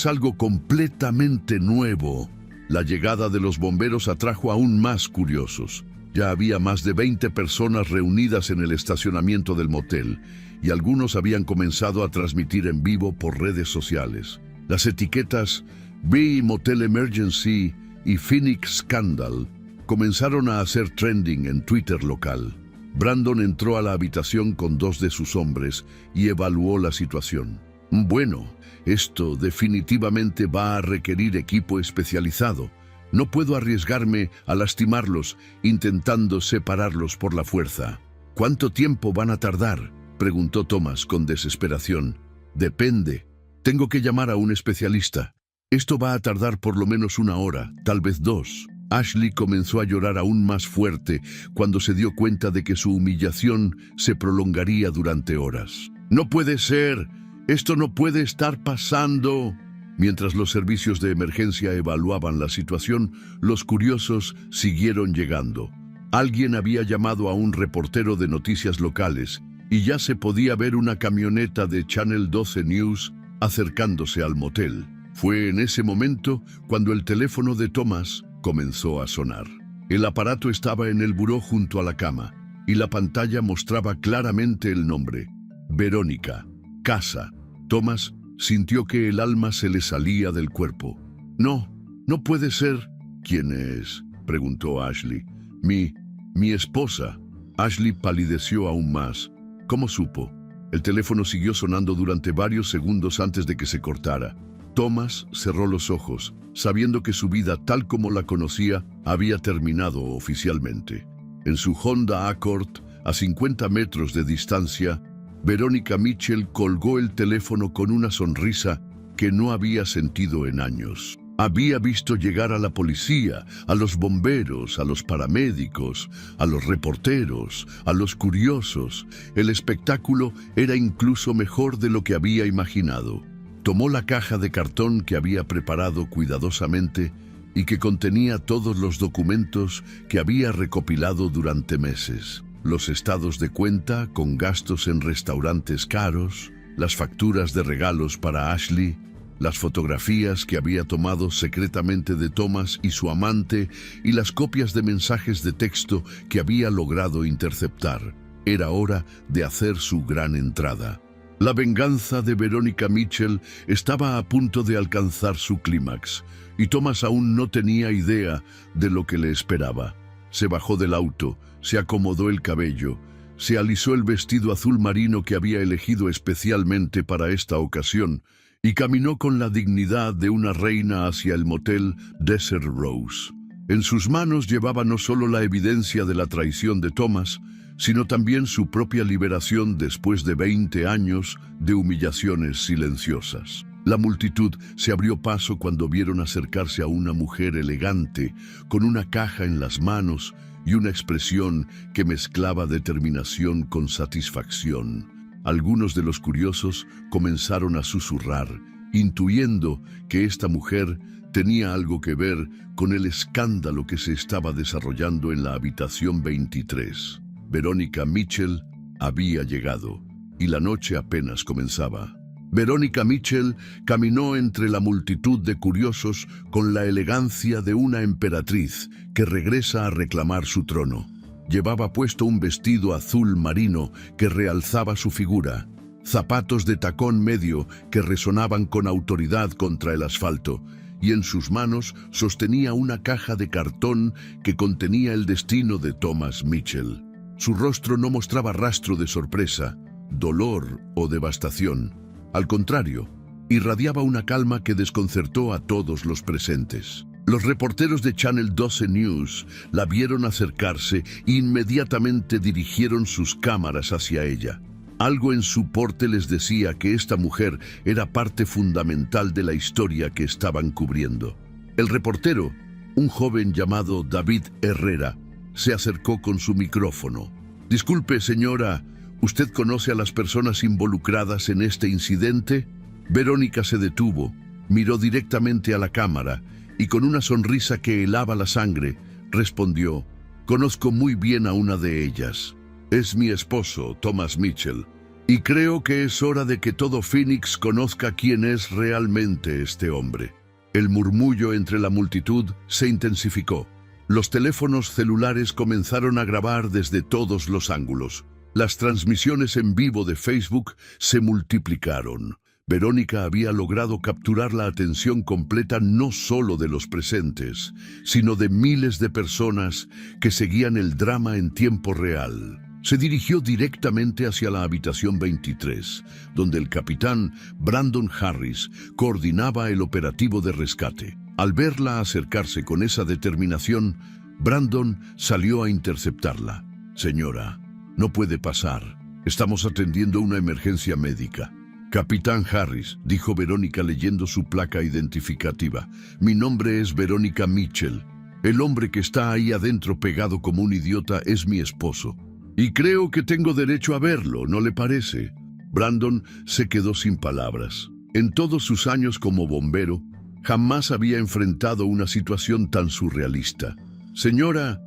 algo completamente nuevo». La llegada de los bomberos atrajo aún más curiosos. Ya había más de 20 personas reunidas en el estacionamiento del motel, y algunos habían comenzado a transmitir en vivo por redes sociales. Las etiquetas B Motel Emergency y Phoenix Scandal comenzaron a hacer trending en Twitter local. Brandon entró a la habitación con 2 de sus hombres y evaluó la situación. «Bueno, esto definitivamente va a requerir equipo especializado. No puedo arriesgarme a lastimarlos intentando separarlos por la fuerza». «¿Cuánto tiempo van a tardar?», preguntó Thomas con desesperación. «Depende. Tengo que llamar a un especialista. Esto va a tardar por lo menos 1 hora, tal vez 2». Ashley comenzó a llorar aún más fuerte cuando se dio cuenta de que su humillación se prolongaría durante horas. «No puede ser. Esto no puede estar pasando». Mientras los servicios de emergencia evaluaban la situación, los curiosos siguieron llegando. Alguien había llamado a un reportero de noticias locales y ya se podía ver una camioneta de Channel 12 News acercándose al motel. Fue en ese momento cuando el teléfono de Thomas comenzó a sonar. El aparato estaba en el buró junto a la cama y la pantalla mostraba claramente el nombre: Verónica, casa. Thomas sintió que el alma se le salía del cuerpo. «No puede ser». «¿Quién es?», preguntó Ashley. Mi esposa». Ashley palideció aún más. «¿Cómo supo?». El teléfono siguió sonando durante varios segundos antes de que se cortara. Thomas cerró los ojos, sabiendo que su vida tal como la conocía había terminado oficialmente. En su Honda Accord, a 50 metros de distancia, Verónica Mitchell colgó el teléfono con una sonrisa que no había sentido en años. Había visto llegar a la policía, a los bomberos, a los paramédicos, a los reporteros, a los curiosos. El espectáculo era incluso mejor de lo que había imaginado. Tomó la caja de cartón que había preparado cuidadosamente y que contenía todos los documentos que había recopilado durante meses. Los estados de cuenta con gastos en restaurantes caros, las facturas de regalos para Ashley, las fotografías que había tomado secretamente de Thomas y su amante y las copias de mensajes de texto que había logrado interceptar. Era hora de hacer su gran entrada. La venganza de Verónica Mitchell estaba a punto de alcanzar su clímax, y Thomas aún no tenía idea de lo que le esperaba. Se bajó del auto, se acomodó el cabello, se alisó el vestido azul marino que había elegido especialmente para esta ocasión, y caminó con la dignidad de una reina hacia el motel Desert Rose. En sus manos llevaba no solo la evidencia de la traición de Thomas, sino también su propia liberación después de 20 años de humillaciones silenciosas. La multitud se abrió paso cuando vieron acercarse a una mujer elegante, con una caja en las manos y una expresión que mezclaba determinación con satisfacción. Algunos de los curiosos comenzaron a susurrar, intuyendo que esta mujer tenía algo que ver con el escándalo que se estaba desarrollando en la habitación 23. Verónica Mitchell había llegado, y la noche apenas comenzaba. Verónica Mitchell caminó entre la multitud de curiosos con la elegancia de una emperatriz que regresa a reclamar su trono. Llevaba puesto un vestido azul marino que realzaba su figura, zapatos de tacón medio que resonaban con autoridad contra el asfalto, y en sus manos sostenía una caja de cartón que contenía el destino de Thomas Mitchell. Su rostro no mostraba rastro de sorpresa, dolor o devastación. Al contrario, irradiaba una calma que desconcertó a todos los presentes. Los reporteros de Channel 12 News la vieron acercarse e inmediatamente dirigieron sus cámaras hacia ella. Algo en su porte les decía que esta mujer era parte fundamental de la historia que estaban cubriendo. El reportero, un joven llamado David Herrera, se acercó con su micrófono. «Disculpe, señora, ¿usted conoce a las personas involucradas en este incidente?» Verónica se detuvo, miró directamente a la cámara y con una sonrisa que helaba la sangre, respondió: «Conozco muy bien a una de ellas. Es mi esposo, Thomas Mitchell, y creo que es hora de que todo Phoenix conozca quién es realmente este hombre». El murmullo entre la multitud se intensificó. Los teléfonos celulares comenzaron a grabar desde todos los ángulos. Las transmisiones en vivo de Facebook se multiplicaron. Verónica había logrado capturar la atención completa no solo de los presentes, sino de miles de personas que seguían el drama en tiempo real. Se dirigió directamente hacia la habitación 23, donde el capitán Brandon Harris coordinaba el operativo de rescate. Al verla acercarse con esa determinación, Brandon salió a interceptarla. «Señora, no puede pasar. Estamos atendiendo una emergencia médica». «Capitán Harris», dijo Verónica leyendo su placa identificativa. «Mi nombre es Verónica Mitchell. El hombre que está ahí adentro pegado como un idiota es mi esposo. Y creo que tengo derecho a verlo, ¿no le parece?» Brandon se quedó sin palabras. En todos sus años como bombero, jamás había enfrentado una situación tan surrealista. «Señora,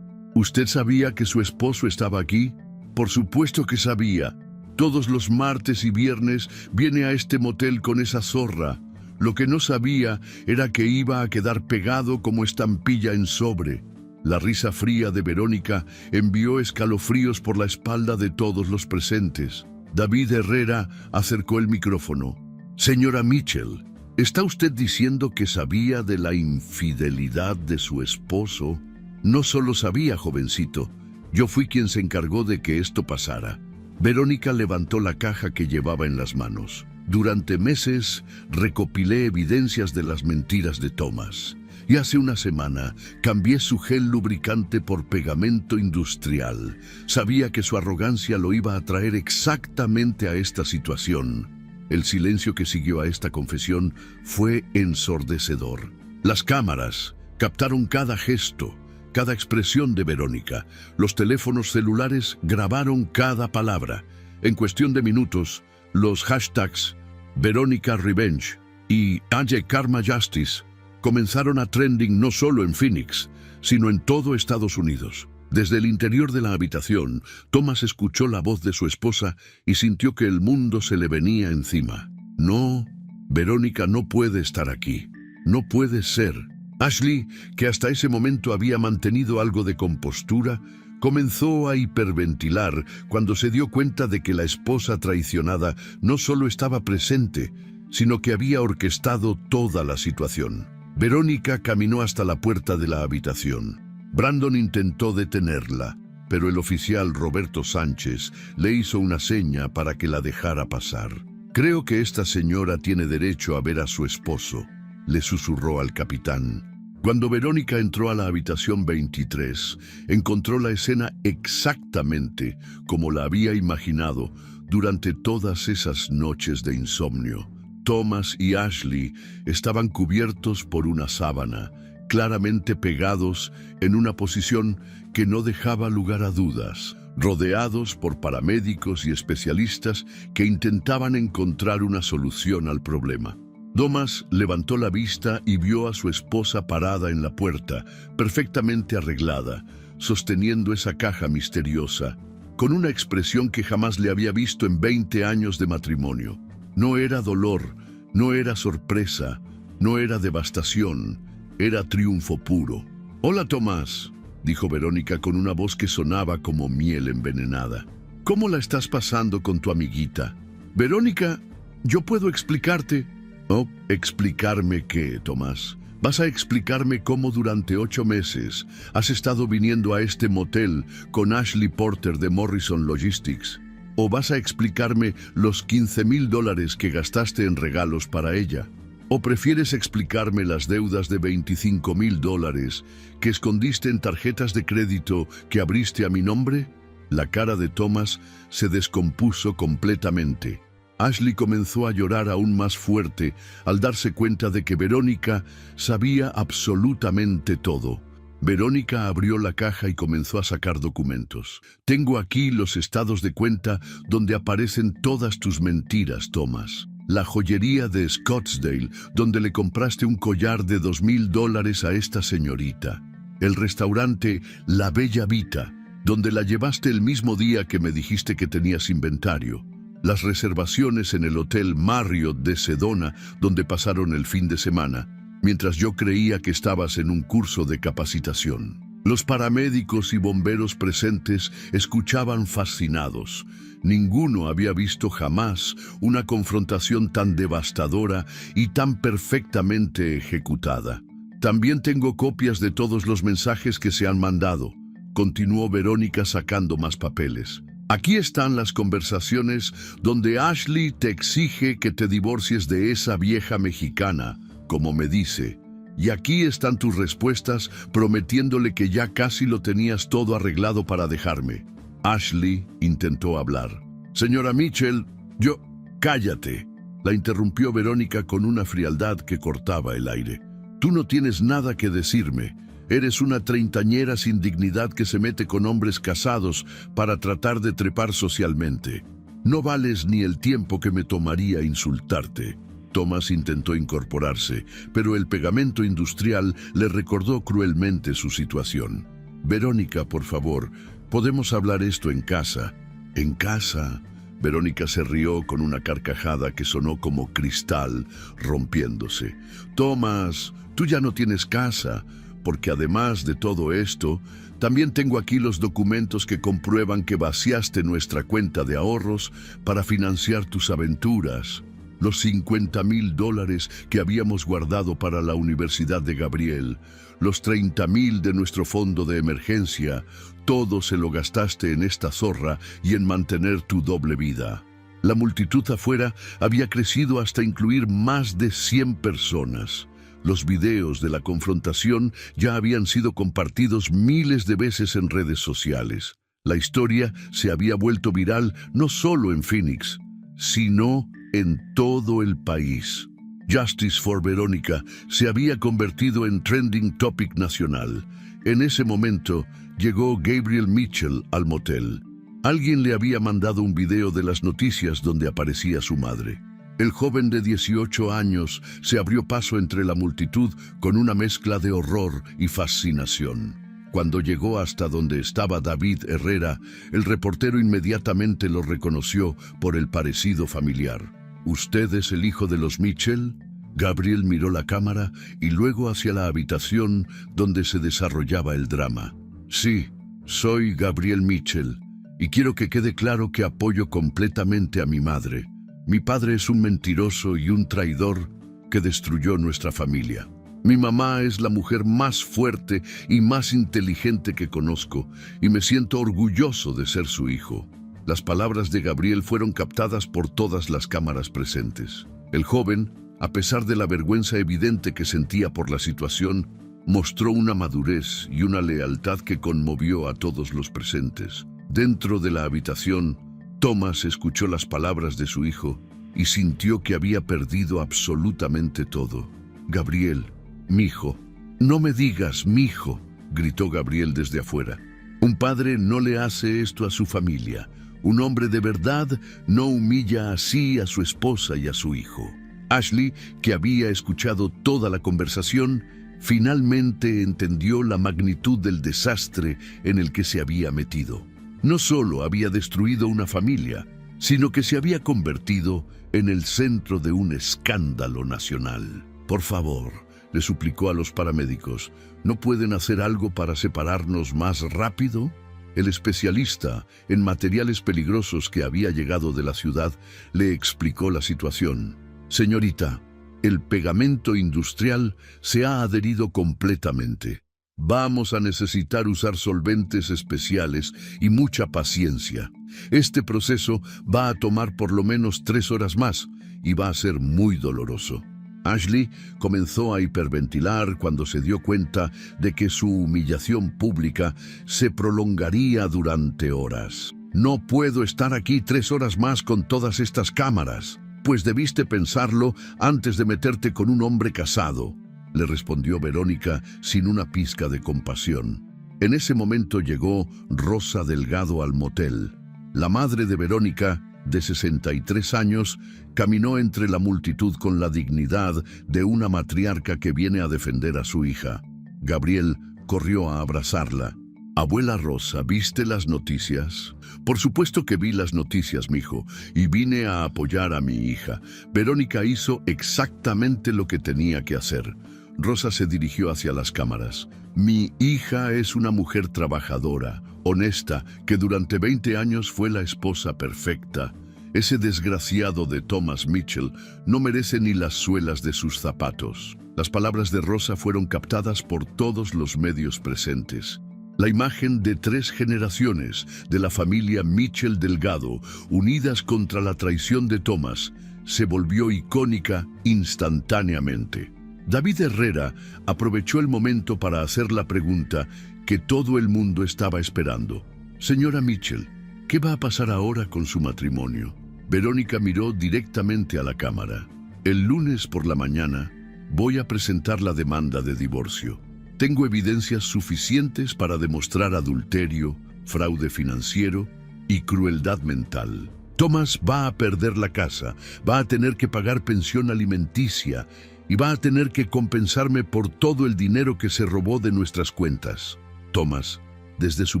¿usted sabía que su esposo estaba aquí?» «Por supuesto que sabía. Todos los martes y viernes viene a este motel con esa zorra. Lo que no sabía era que iba a quedar pegado como estampilla en sobre». La risa fría de Verónica envió escalofríos por la espalda de todos los presentes. David Herrera acercó el micrófono. «Señora Mitchell, ¿está usted diciendo que sabía de la infidelidad de su esposo?» «No solo sabía, jovencito. Yo fui quien se encargó de que esto pasara». Verónica levantó la caja que llevaba en las manos. «Durante meses recopilé evidencias de las mentiras de Thomas. Y hace una semana cambié su gel lubricante por pegamento industrial. Sabía que su arrogancia lo iba a traer exactamente a esta situación». El silencio que siguió a esta confesión fue ensordecedor. Las cámaras captaron cada gesto, cada expresión de Verónica. Los teléfonos celulares grabaron cada palabra. En cuestión de minutos, los hashtags Verónica Revenge y Ajay Karma Justice comenzaron a trending no solo en Phoenix, sino en todo Estados Unidos. Desde el interior de la habitación, Thomas escuchó la voz de su esposa y sintió que el mundo se le venía encima. «No, Verónica no puede estar aquí. No puede ser». Ashley, que hasta ese momento había mantenido algo de compostura, comenzó a hiperventilar cuando se dio cuenta de que la esposa traicionada no solo estaba presente, sino que había orquestado toda la situación. Verónica caminó hasta la puerta de la habitación. Brandon intentó detenerla, pero el oficial Roberto Sánchez le hizo una seña para que la dejara pasar. «Creo que esta señora tiene derecho a ver a su esposo», le susurró al capitán. Cuando Verónica entró a la habitación 23, encontró la escena exactamente como la había imaginado durante todas esas noches de insomnio. Thomas y Ashley estaban cubiertos por una sábana, claramente pegados en una posición que no dejaba lugar a dudas, rodeados por paramédicos y especialistas que intentaban encontrar una solución al problema. Thomas levantó la vista y vio a su esposa parada en la puerta, perfectamente arreglada, sosteniendo esa caja misteriosa, con una expresión que jamás le había visto en 20 años de matrimonio. No era dolor, no era sorpresa, no era devastación, era triunfo puro. «Hola, Tomás», dijo Verónica con una voz que sonaba como miel envenenada. «¿Cómo la estás pasando con tu amiguita?» «Verónica, yo puedo explicarte». «Oh, ¿explicarme qué, Tomás? ¿Vas a explicarme cómo durante 8 meses has estado viniendo a este motel con Ashley Porter de Morrison Logistics? ¿O vas a explicarme los $15,000 que gastaste en regalos para ella? ¿O prefieres explicarme las deudas de $25,000 que escondiste en tarjetas de crédito que abriste a mi nombre?» La cara de Thomas se descompuso completamente. Ashley comenzó a llorar aún más fuerte al darse cuenta de que Verónica sabía absolutamente todo. Verónica abrió la caja y comenzó a sacar documentos. «Tengo aquí los estados de cuenta donde aparecen todas tus mentiras, Thomas. La joyería de Scottsdale, donde le compraste un collar de $2,000 a esta señorita. El restaurante La Bella Vita, donde la llevaste el mismo día que me dijiste que tenías inventario. Las reservaciones en el Hotel Marriott de Sedona, donde pasaron el fin de semana, mientras yo creía que estabas en un curso de capacitación». Los paramédicos y bomberos presentes escuchaban fascinados. Ninguno había visto jamás una confrontación tan devastadora y tan perfectamente ejecutada. «También tengo copias de todos los mensajes que se han mandado», continuó Verónica sacando más papeles. «Aquí están las conversaciones donde Ashley te exige que te divorcies de esa vieja mexicana, como me dice. Y aquí están tus respuestas prometiéndole que ya casi lo tenías todo arreglado para dejarme». Ashley intentó hablar. «Señora Mitchell, yo...» «Cállate», la interrumpió Verónica con una frialdad que cortaba el aire. «Tú no tienes nada que decirme. Eres una treintañera sin dignidad que se mete con hombres casados para tratar de trepar socialmente. No vales ni el tiempo que me tomaría insultarte». Thomas intentó incorporarse, pero el pegamento industrial le recordó cruelmente su situación. «Verónica, por favor, podemos hablar esto en casa». «¿En casa?» Verónica se rió con una carcajada que sonó como cristal rompiéndose. «Thomas, tú ya no tienes casa, porque además de todo esto, también tengo aquí los documentos que comprueban que vaciaste nuestra cuenta de ahorros para financiar tus aventuras. Los $50,000 que habíamos guardado para la Universidad de Gabriel, los $30,000 de nuestro fondo de emergencia, todo se lo gastaste en esta zorra y en mantener tu doble vida». La multitud afuera había crecido hasta incluir más de 100 personas. Los videos de la confrontación ya habían sido compartidos miles de veces en redes sociales. La historia se había vuelto viral no solo en Phoenix, sino en todo el país. Justice for Verónica se había convertido en trending topic nacional. En ese momento llegó Gabriel Mitchell al motel. Alguien le había mandado un video de las noticias donde aparecía su madre. El joven de 18 años se abrió paso entre la multitud con una mezcla de horror y fascinación. Cuando llegó hasta donde estaba David Herrera, el reportero inmediatamente lo reconoció por el parecido familiar. «¿Usted es el hijo de los Mitchell?» Gabriel miró la cámara y luego hacia la habitación donde se desarrollaba el drama. «Sí, soy Gabriel Mitchell, y quiero que quede claro que apoyo completamente a mi madre. Mi padre es un mentiroso y un traidor que destruyó nuestra familia. Mi mamá es la mujer más fuerte y más inteligente que conozco, y me siento orgulloso de ser su hijo». Las palabras de Gabriel fueron captadas por todas las cámaras presentes. El joven, a pesar de la vergüenza evidente que sentía por la situación, mostró una madurez y una lealtad que conmovió a todos los presentes. Dentro de la habitación, Thomas escuchó las palabras de su hijo y sintió que había perdido absolutamente todo. «Gabriel, mijo». «No me digas, mijo», gritó Gabriel desde afuera. «Un padre no le hace esto a su familia. Un hombre de verdad no humilla así a su esposa y a su hijo». Ashley, que había escuchado toda la conversación, finalmente entendió la magnitud del desastre en el que se había metido. No solo había destruido una familia, sino que se había convertido en el centro de un escándalo nacional. «Por favor», le suplicó a los paramédicos, «¿no pueden hacer algo para separarnos más rápido?». El especialista en materiales peligrosos que había llegado de la ciudad le explicó la situación. «Señorita, el pegamento industrial se ha adherido completamente. Vamos a necesitar usar solventes especiales y mucha paciencia. Este proceso va a tomar por lo menos 3 horas más y va a ser muy doloroso». Ashley comenzó a hiperventilar cuando se dio cuenta de que su humillación pública se prolongaría durante horas. «No puedo estar aquí 3 horas más con todas estas cámaras». «Pues debiste pensarlo antes de meterte con un hombre casado», le respondió Verónica sin una pizca de compasión. En ese momento llegó Rosa Delgado al motel. La madre de Verónica, de 63 años, caminó entre la multitud con la dignidad de una matriarca que viene a defender a su hija. Gabriel corrió a abrazarla. «Abuela Rosa, ¿viste las noticias?» «Por supuesto que vi las noticias, mijo, y vine a apoyar a mi hija. Verónica hizo exactamente lo que tenía que hacer». Rosa se dirigió hacia las cámaras. «Mi hija es una mujer trabajadora, honesta, que durante 20 años fue la esposa perfecta. Ese desgraciado de Thomas Mitchell no merece ni las suelas de sus zapatos». Las palabras de Rosa fueron captadas por todos los medios presentes. La imagen de 3 generaciones de la familia Mitchell Delgado, unidas contra la traición de Thomas, se volvió icónica instantáneamente. David Herrera aprovechó el momento para hacer la pregunta que todo el mundo estaba esperando. «Señora Mitchell, ¿qué va a pasar ahora con su matrimonio?». Verónica miró directamente a la cámara. «El lunes por la mañana voy a presentar la demanda de divorcio. Tengo evidencias suficientes para demostrar adulterio, fraude financiero y crueldad mental. Thomas va a perder la casa, va a tener que pagar pensión alimenticia y va a tener que compensarme por todo el dinero que se robó de nuestras cuentas». Thomas, desde su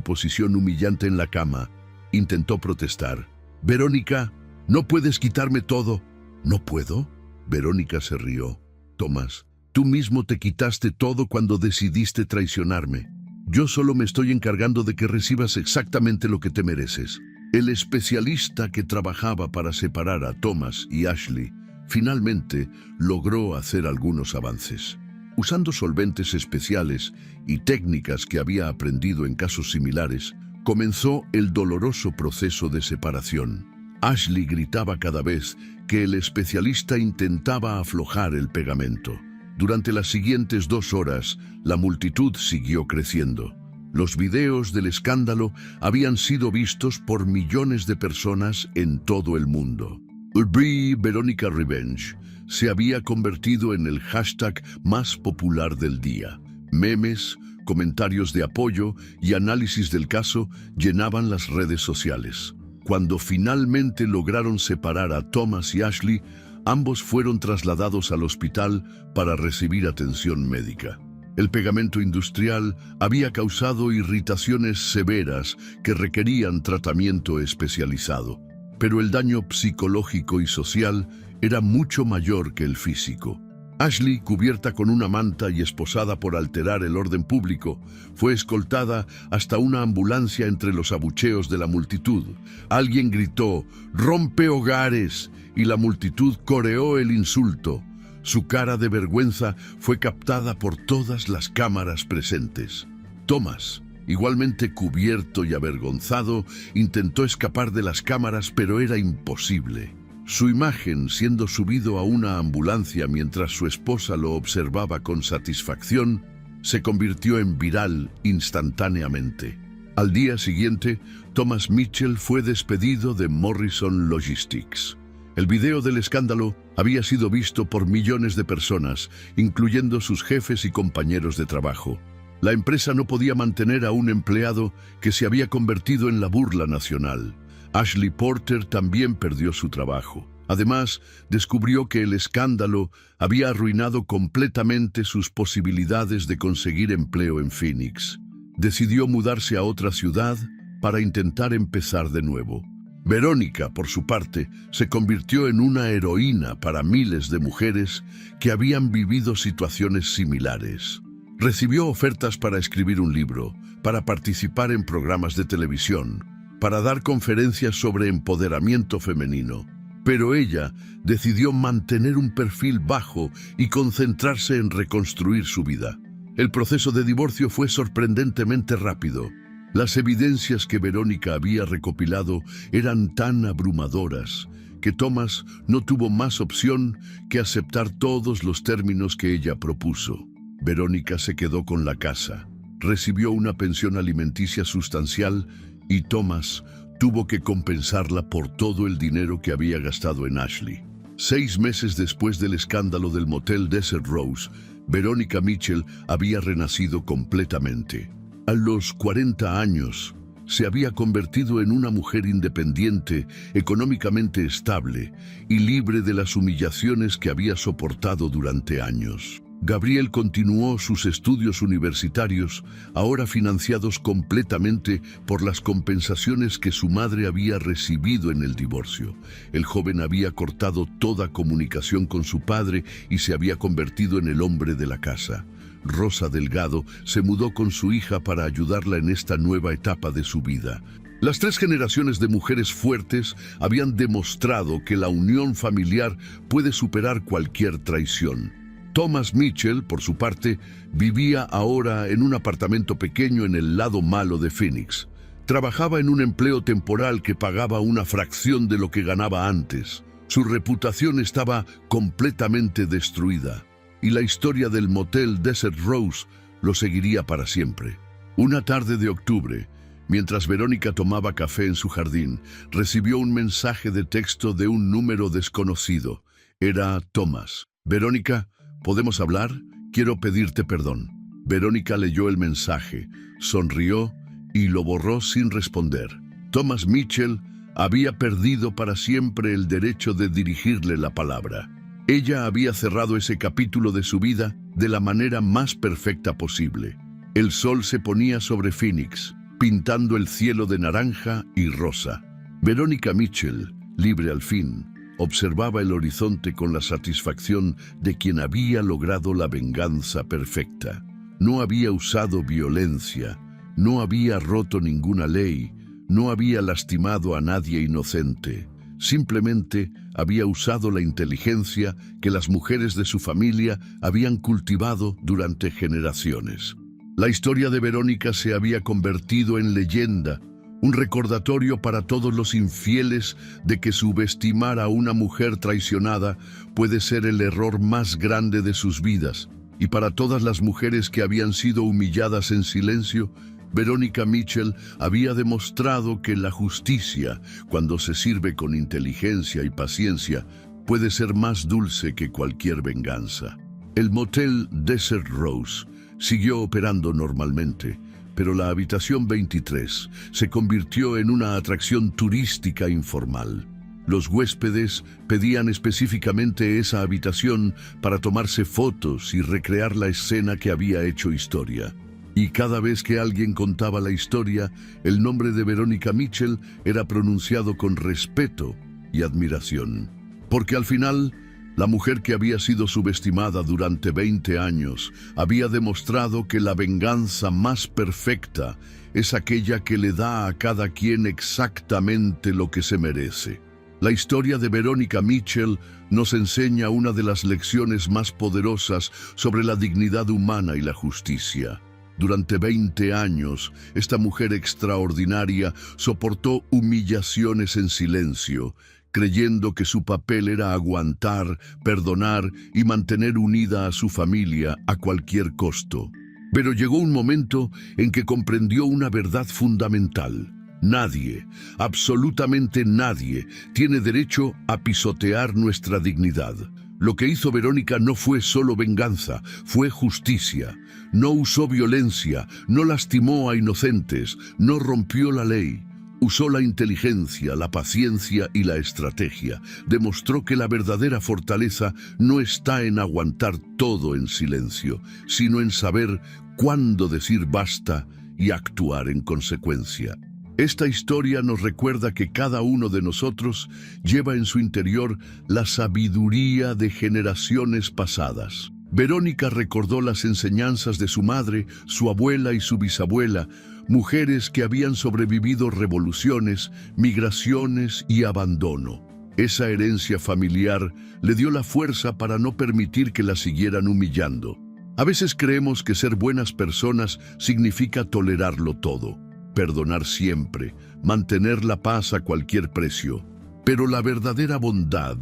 posición humillante en la cama, intentó protestar. «Verónica, no puedes quitarme todo». «¿No puedo?». Verónica se rió. «Thomas, tú mismo te quitaste todo cuando decidiste traicionarme. Yo solo me estoy encargando de que recibas exactamente lo que te mereces». El especialista que trabajaba para separar a Thomas y Ashley finalmente logró hacer algunos avances. Usando solventes especiales y técnicas que había aprendido en casos similares, comenzó el doloroso proceso de separación. Ashley gritaba cada vez que el especialista intentaba aflojar el pegamento. Durante las siguientes 2 horas, la multitud siguió creciendo. Los videos del escándalo habían sido vistos por millones de personas en todo el mundo. Be Veronica Revenge se había convertido en el hashtag más popular del día. Memes, comentarios de apoyo y análisis del caso llenaban las redes sociales. Cuando finalmente lograron separar a Thomas y Ashley, ambos fueron trasladados al hospital para recibir atención médica. El pegamento industrial había causado irritaciones severas que requerían tratamiento especializado, pero el daño psicológico y social era mucho mayor que el físico. Ashley, cubierta con una manta y esposada por alterar el orden público, fue escoltada hasta una ambulancia entre los abucheos de la multitud. Alguien gritó, «¡Rompe hogares!», y la multitud coreó el insulto. Su cara de vergüenza fue captada por todas las cámaras presentes. Thomas, igualmente cubierto y avergonzado, intentó escapar de las cámaras, pero era imposible. Su imagen, siendo subido a una ambulancia mientras su esposa lo observaba con satisfacción, se convirtió en viral instantáneamente. Al día siguiente, Thomas Mitchell fue despedido de Morrison Logistics. El video del escándalo había sido visto por millones de personas, incluyendo sus jefes y compañeros de trabajo. La empresa no podía mantener a un empleado que se había convertido en la burla nacional. Ashley Porter también perdió su trabajo. Además, descubrió que el escándalo había arruinado completamente sus posibilidades de conseguir empleo en Phoenix. Decidió mudarse a otra ciudad para intentar empezar de nuevo. Verónica, por su parte, se convirtió en una heroína para miles de mujeres que habían vivido situaciones similares. Recibió ofertas para escribir un libro, para participar en programas de televisión, para dar conferencias sobre empoderamiento femenino. Pero ella decidió mantener un perfil bajo y concentrarse en reconstruir su vida. El proceso de divorcio fue sorprendentemente rápido. Las evidencias que Verónica había recopilado eran tan abrumadoras que Thomas no tuvo más opción que aceptar todos los términos que ella propuso. Verónica se quedó con la casa, recibió una pensión alimenticia sustancial y Thomas tuvo que compensarla por todo el dinero que había gastado en Ashley. 6 meses después del escándalo del motel Desert Rose, Verónica Mitchell había renacido completamente. A los 40 años, se había convertido en una mujer independiente, económicamente estable y libre de las humillaciones que había soportado durante años. Gabriel continuó sus estudios universitarios, ahora financiados completamente por las compensaciones que su madre había recibido en el divorcio. El joven había cortado toda comunicación con su padre y se había convertido en el hombre de la casa. Rosa Delgado se mudó con su hija para ayudarla en esta nueva etapa de su vida. Las 3 generaciones de mujeres fuertes habían demostrado que la unión familiar puede superar cualquier traición. Thomas Mitchell, por su parte, vivía ahora en un apartamento pequeño en el lado malo de Phoenix. Trabajaba en un empleo temporal que pagaba una fracción de lo que ganaba antes. Su reputación estaba completamente destruida, y la historia del motel Desert Rose lo seguiría para siempre. Una tarde de octubre, mientras Verónica tomaba café en su jardín, recibió un mensaje de texto de un número desconocido. Era Thomas. «Verónica, ¿podemos hablar? Quiero pedirte perdón». Verónica leyó el mensaje, sonrió y lo borró sin responder. Thomas Mitchell había perdido para siempre el derecho de dirigirle la palabra. Ella había cerrado ese capítulo de su vida de la manera más perfecta posible. El sol se ponía sobre Phoenix, pintando el cielo de naranja y rosa. Verónica Mitchell, libre al fin, observaba el horizonte con la satisfacción de quien había logrado la venganza perfecta. No había usado violencia, no había roto ninguna ley, no había lastimado a nadie inocente. Simplemente había usado la inteligencia que las mujeres de su familia habían cultivado durante generaciones. La historia de Verónica se había convertido en leyenda, un recordatorio para todos los infieles de que subestimar a una mujer traicionada puede ser el error más grande de sus vidas, y para todas las mujeres que habían sido humilladas en silencio, Verónica Mitchell había demostrado que la justicia, cuando se sirve con inteligencia y paciencia, puede ser más dulce que cualquier venganza. El motel Desert Rose siguió operando normalmente, pero la habitación 23 se convirtió en una atracción turística informal. Los huéspedes pedían específicamente esa habitación para tomarse fotos y recrear la escena que había hecho historia. Y cada vez que alguien contaba la historia, el nombre de Verónica Mitchell era pronunciado con respeto y admiración. Porque al final, la mujer que había sido subestimada durante 20 años había demostrado que la venganza más perfecta es aquella que le da a cada quien exactamente lo que se merece. La historia de Verónica Mitchell nos enseña una de las lecciones más poderosas sobre la dignidad humana y la justicia. Durante 20 años, esta mujer extraordinaria soportó humillaciones en silencio, creyendo que su papel era aguantar, perdonar y mantener unida a su familia a cualquier costo. Pero llegó un momento en que comprendió una verdad fundamental. Nadie, absolutamente nadie, tiene derecho a pisotear nuestra dignidad. Lo que hizo Verónica no fue solo venganza, fue justicia. No usó violencia, no lastimó a inocentes, no rompió la ley. Usó la inteligencia, la paciencia y la estrategia. Demostró que la verdadera fortaleza no está en aguantar todo en silencio, sino en saber cuándo decir basta y actuar en consecuencia. Esta historia nos recuerda que cada uno de nosotros lleva en su interior la sabiduría de generaciones pasadas. Verónica recordó las enseñanzas de su madre, su abuela y su bisabuela, mujeres que habían sobrevivido revoluciones, migraciones y abandono. Esa herencia familiar le dio la fuerza para no permitir que la siguieran humillando. A veces creemos que ser buenas personas significa tolerarlo todo, perdonar siempre, mantener la paz a cualquier precio. Pero la verdadera bondad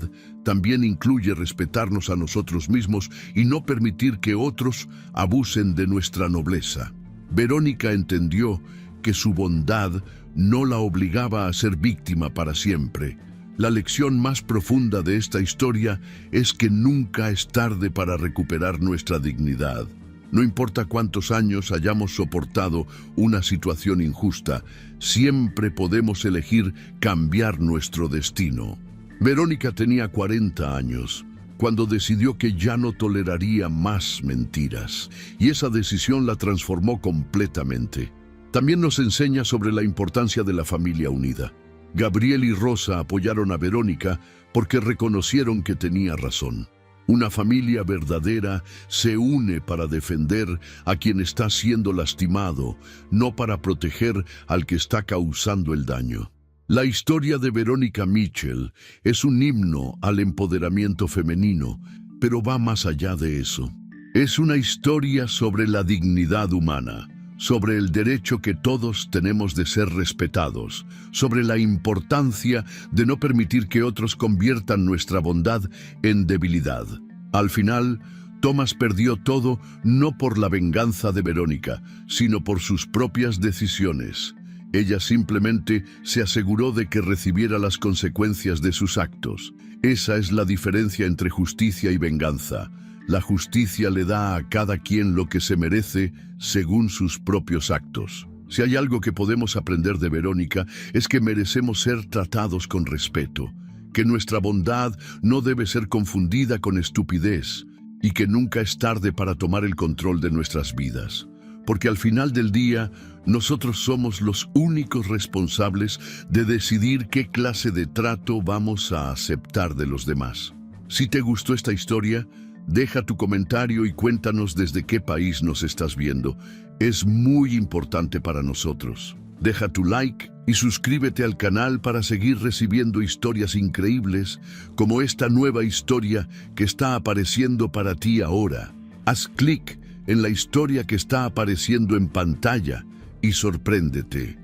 también incluye respetarnos a nosotros mismos y no permitir que otros abusen de nuestra nobleza. Verónica entendió que su bondad no la obligaba a ser víctima para siempre. La lección más profunda de esta historia es que nunca es tarde para recuperar nuestra dignidad. No importa cuántos años hayamos soportado una situación injusta, siempre podemos elegir cambiar nuestro destino. Verónica tenía 40 años cuando decidió que ya no toleraría más mentiras, y esa decisión la transformó completamente. También nos enseña sobre la importancia de la familia unida. Gabriel y Rosa apoyaron a Verónica porque reconocieron que tenía razón. Una familia verdadera se une para defender a quien está siendo lastimado, no para proteger al que está causando el daño. La historia de Verónica Mitchell es un himno al empoderamiento femenino, pero va más allá de eso. Es una historia sobre la dignidad humana, sobre el derecho que todos tenemos de ser respetados, sobre la importancia de no permitir que otros conviertan nuestra bondad en debilidad. Al final, Thomas perdió todo no por la venganza de Verónica, sino por sus propias decisiones. Ella simplemente se aseguró de que recibiera las consecuencias de sus actos. Esa es la diferencia entre justicia y venganza. La justicia le da a cada quien lo que se merece según sus propios actos. Si hay algo que podemos aprender de Verónica, es que merecemos ser tratados con respeto, que nuestra bondad no debe ser confundida con estupidez y que nunca es tarde para tomar el control de nuestras vidas. Porque al final del día, nosotros somos los únicos responsables de decidir qué clase de trato vamos a aceptar de los demás. Si te gustó esta historia, deja tu comentario y cuéntanos desde qué país nos estás viendo. Es muy importante para nosotros. Deja tu like y suscríbete al canal para seguir recibiendo historias increíbles como esta nueva historia que está apareciendo para ti ahora. Haz clic en la historia que está apareciendo en pantalla y sorpréndete.